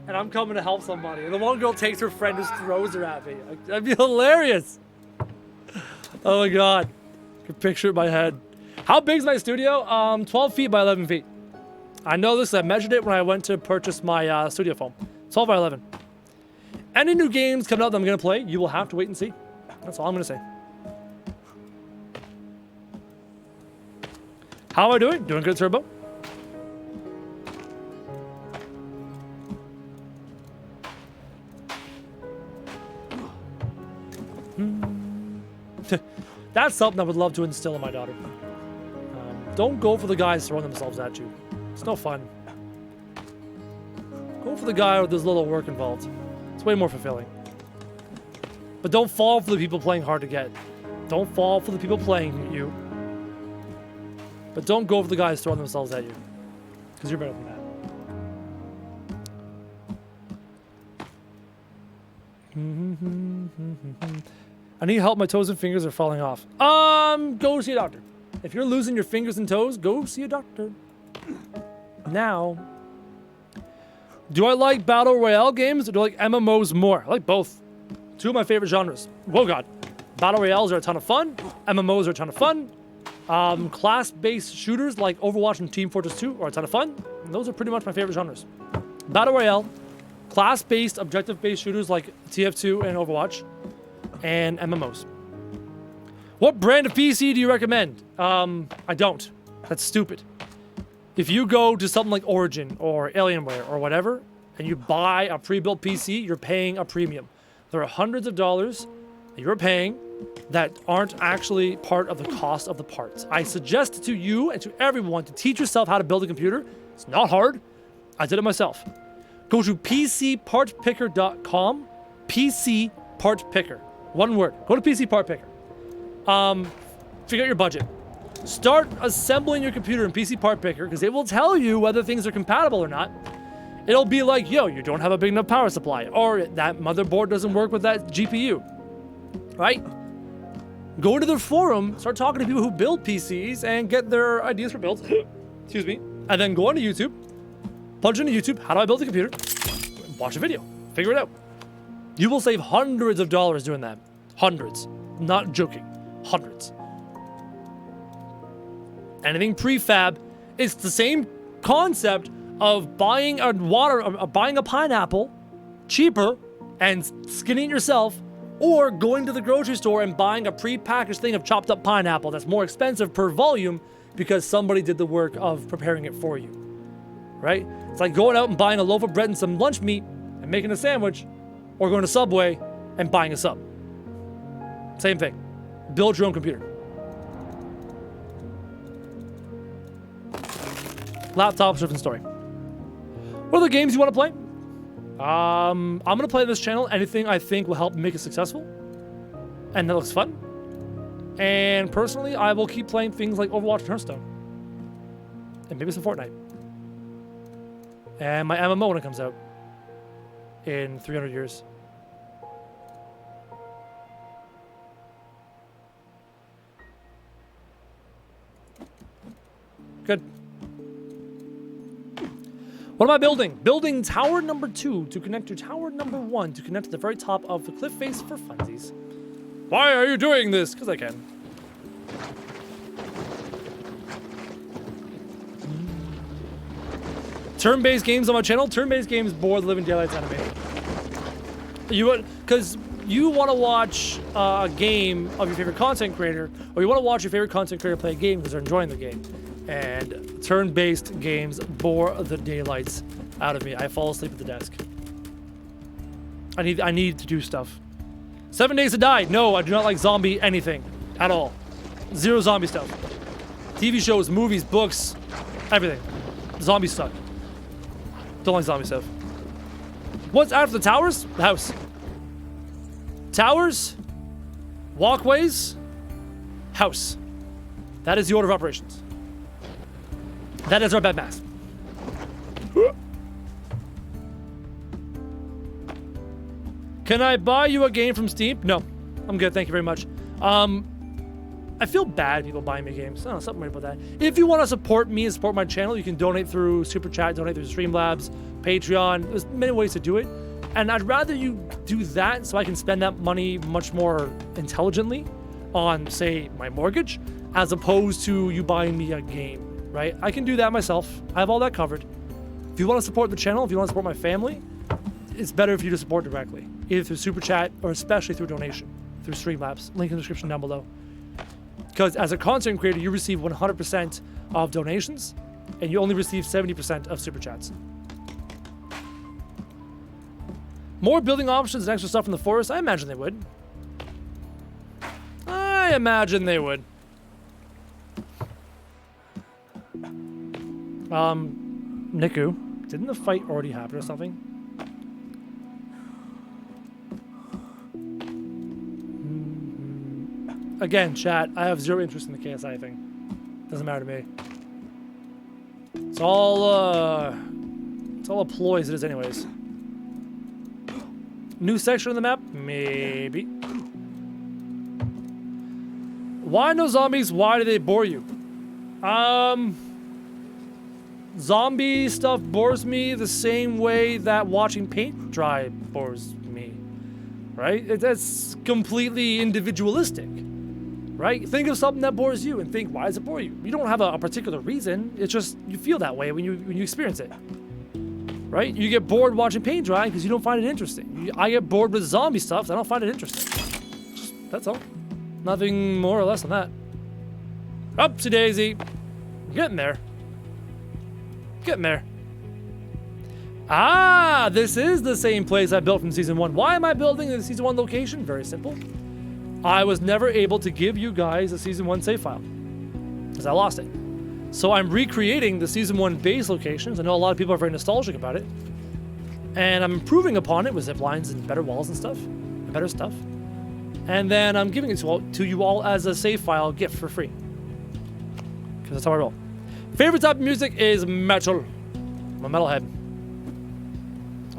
and I'm coming to help somebody. And the one girl takes her friend and just throws her at me. That'd be hilarious. Oh my God. I can picture it in my head. How big is my studio? 12 feet by 11 feet. I know this. I measured it when I went to purchase my studio phone. 12 by 11. Any new games coming out that I'm going to play, you will have to wait and see. That's all I'm going to say. How am I doing? Doing good, Turbo. That's something I would love to instill in my daughter. Don't go for the guys throwing themselves at you. It's no fun. Go for the guy with there's little work involved. It's way more fulfilling. But don't fall for the people playing hard to get. Don't fall for the people playing you. But don't go for the guys throwing themselves at you. Because you're better than that. I need help. My toes and fingers are falling off. Go see a doctor. If you're losing your fingers and toes, go see a doctor. Now, do I like battle royale games or do I like MMOs more? I like both. Two of my favorite genres. Whoa, God. Battle royales are a ton of fun. MMOs are a ton of fun. Class-based shooters like Overwatch and Team Fortress 2 are a ton of fun. And those are pretty much my favorite genres. Battle royale, class-based, objective-based shooters like TF2 and Overwatch, and MMOs. What brand of PC do you recommend? I don't. That's stupid. If you go to something like Origin or Alienware or whatever, and you buy a pre-built PC, you're paying a premium. There are hundreds of dollars that you're paying that aren't actually part of the cost of the parts. I suggest to you and to everyone to teach yourself how to build a computer. It's not hard. I did it myself. Go to pcpartpicker.com. PC Part Picker. One word. Go to PC Part Picker. Figure out your budget. Start assembling your computer in PC Part Picker because it will tell you whether things are compatible or not. It'll be like, yo, you don't have a big enough power supply, or that motherboard doesn't work with that GPU, right? Go to the forum, start talking to people who build PCs and get their ideas for builds. Excuse me. And then go onto YouTube, punch into YouTube, how do I build a computer? Watch a video, figure it out. You will save hundreds of dollars doing that. Hundreds. Not joking. Hundreds. Anything prefab, it's the same concept of buying buying a pineapple cheaper and skinning it yourself, or going to the grocery store and buying a pre-packaged thing of chopped up pineapple that's more expensive per volume because somebody did the work of preparing it for you, right? It's like going out and buying a loaf of bread and some lunch meat and making a sandwich, or going to Subway and buying a sub. Same thing. Build your own computer. Laptop's a different story. What are the games you want to play? I'm going to play on this channel anything I think will help make it successful. And that looks fun. And personally, I will keep playing things like Overwatch and Hearthstone. And maybe some Fortnite. And my MMO when it comes out. In 300 years. Good. What am I building? Building tower number 2 to connect to tower number 1 to connect to the very top of the cliff face for funsies. Why are you doing this? Because I can. Turn-based games on my channel. Turn-based games bore the living daylights out of me. Because you want to watch a game of your favorite content creator, or you want to watch your favorite content creator play a game because they're enjoying the game. And turn-based games bore the daylights out of me. I fall asleep at the desk. I need to do stuff. 7 Days to Die. No, I do not like zombie anything at all. Zero zombie stuff. TV shows, movies, books, everything. Zombies suck. Don't like zombie stuff. What's after the towers? The house. Towers, walkways, house. That is the order of operations. That is our bed mass. Can I buy you a game from Steam? No, I'm good. Thank you very much. I feel bad people buying me games. I don't know, something weird about that. If you want to support me and support my channel, you can donate through Super Chat, donate through Streamlabs, Patreon. There's many ways to do it. And I'd rather you do that so I can spend that money much more intelligently on, say, my mortgage, as opposed to you buying me a game, right? I can do that myself. I have all that covered. If you want to support the channel, if you want to support my family, it's better if you just support directly, either through Super Chat or especially through donation, through Streamlabs. Link in the description down below. Because as a content creator, you receive 100% of donations, and you only receive 70% of Super Chats. More building options and extra stuff in the forest? I imagine they would. I imagine they would. Niku, didn't the fight already happen or something? Again, chat, I have zero interest in the KSI thing. Doesn't matter to me. It's all a ploy as it is anyways. New section on the map? Maybe. Why no zombies? Why do they bore you? Zombie stuff bores me the same way that watching paint dry bores me. Right? That's completely individualistic. Right? Think of something that bores you and think, why does it bore you? You don't have a particular reason. It's just you feel that way when you experience it. Right? You get bored watching paint dry because you don't find it interesting. I get bored with zombie stuff, so I don't find it interesting. That's all. Nothing more or less than that. Upsy daisy. Getting there. Getting there. Ah, this is the same place I built from Season 1. Why am I building in the Season 1 location? Very simple. I was never able to give you guys a Season 1 save file because I lost it. So I'm recreating the Season 1 base locations. I know a lot of people are very nostalgic about it. And I'm improving upon it with zip lines and better walls and stuff. And better stuff. And then I'm giving it to you all as a save file gift for free. Because that's how I roll. Favorite type of music is metal. I'm a metalhead.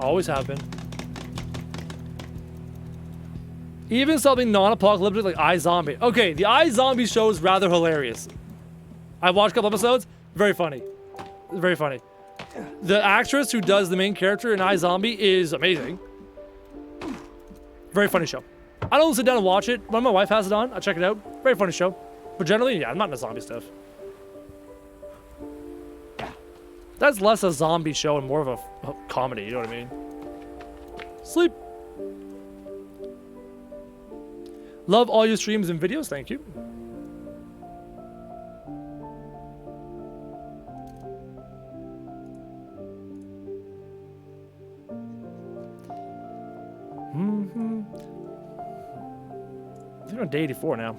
Always have been. Even something non-apocalyptic like iZombie. Okay, the iZombie show is rather hilarious. I watched a couple episodes. Very funny. Very funny. The actress who does the main character in iZombie is amazing. Very funny show. I don't sit down and watch it. When my wife has it on, I check it out. Very funny show. But generally, yeah, I'm not into zombie stuff. That's less a zombie show and more of a comedy, you know what I mean? Sleep. Love all your streams and videos, thank you. I think we're on day 84 now.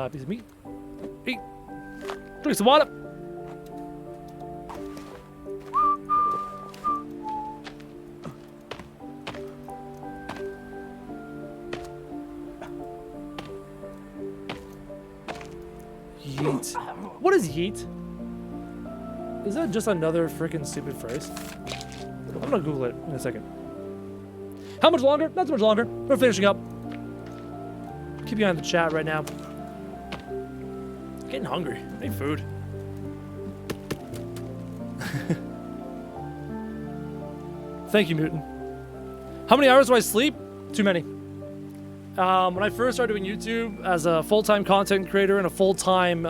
Piece of meat. Eat. Drink some water. Yeet. What is yeet? Is that just another freaking stupid phrase? I'm gonna Google it in a second. How much longer? Not too much longer. We're finishing up. Keep you on the chat right now. Getting hungry. I need food. Thank you, Mutant. How many hours do I sleep? Too many. When I first started doing YouTube as a full-time content creator and a full-time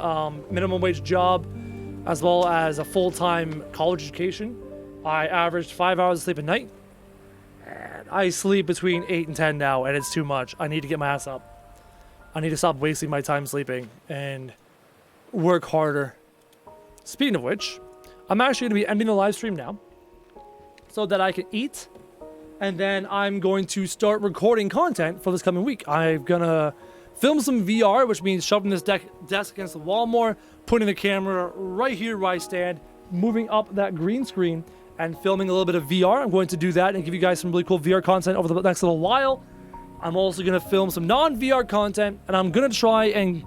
minimum wage job, as well as a full-time college education, I averaged 5 hours of sleep a night. And I sleep between 8 and 10 now, and it's too much. I need to get my ass up. I need to stop wasting my time sleeping and work harder. Speaking of which, I'm actually going to be ending the live stream now so that I can eat, and then I'm going to start recording content for this coming week. I'm going to film some VR, which means shoving this desk against the wall more, putting the camera right here where I stand, moving up that green screen, and filming a little bit of VR. I'm going to do that and give you guys some really cool VR content over the next little while. I'm also going to film some non-VR content, and I'm going to try and...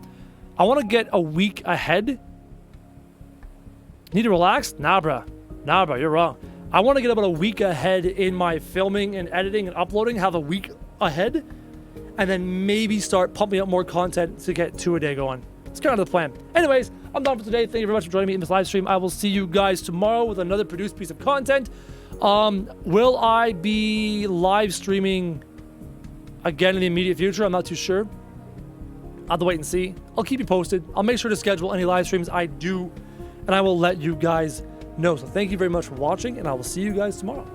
I want to get a week ahead. Need to relax? Nah, bruh. Nah, bruh, you're wrong. I want to get about a week ahead in my filming and editing and uploading, have a week ahead. and then maybe start pumping out more content to get 2 a day going. It's kind of the plan. Anyways, I'm done for today. Thank you very much for joining me in this live stream. I will see you guys tomorrow with another produced piece of content. Will I be live streaming again in the immediate future? I'm not too sure. I'll have to wait and see. I'll keep you posted. I'll make sure to schedule any live streams I do, and I will let you guys know. So thank you very much for watching, and I will see you guys tomorrow.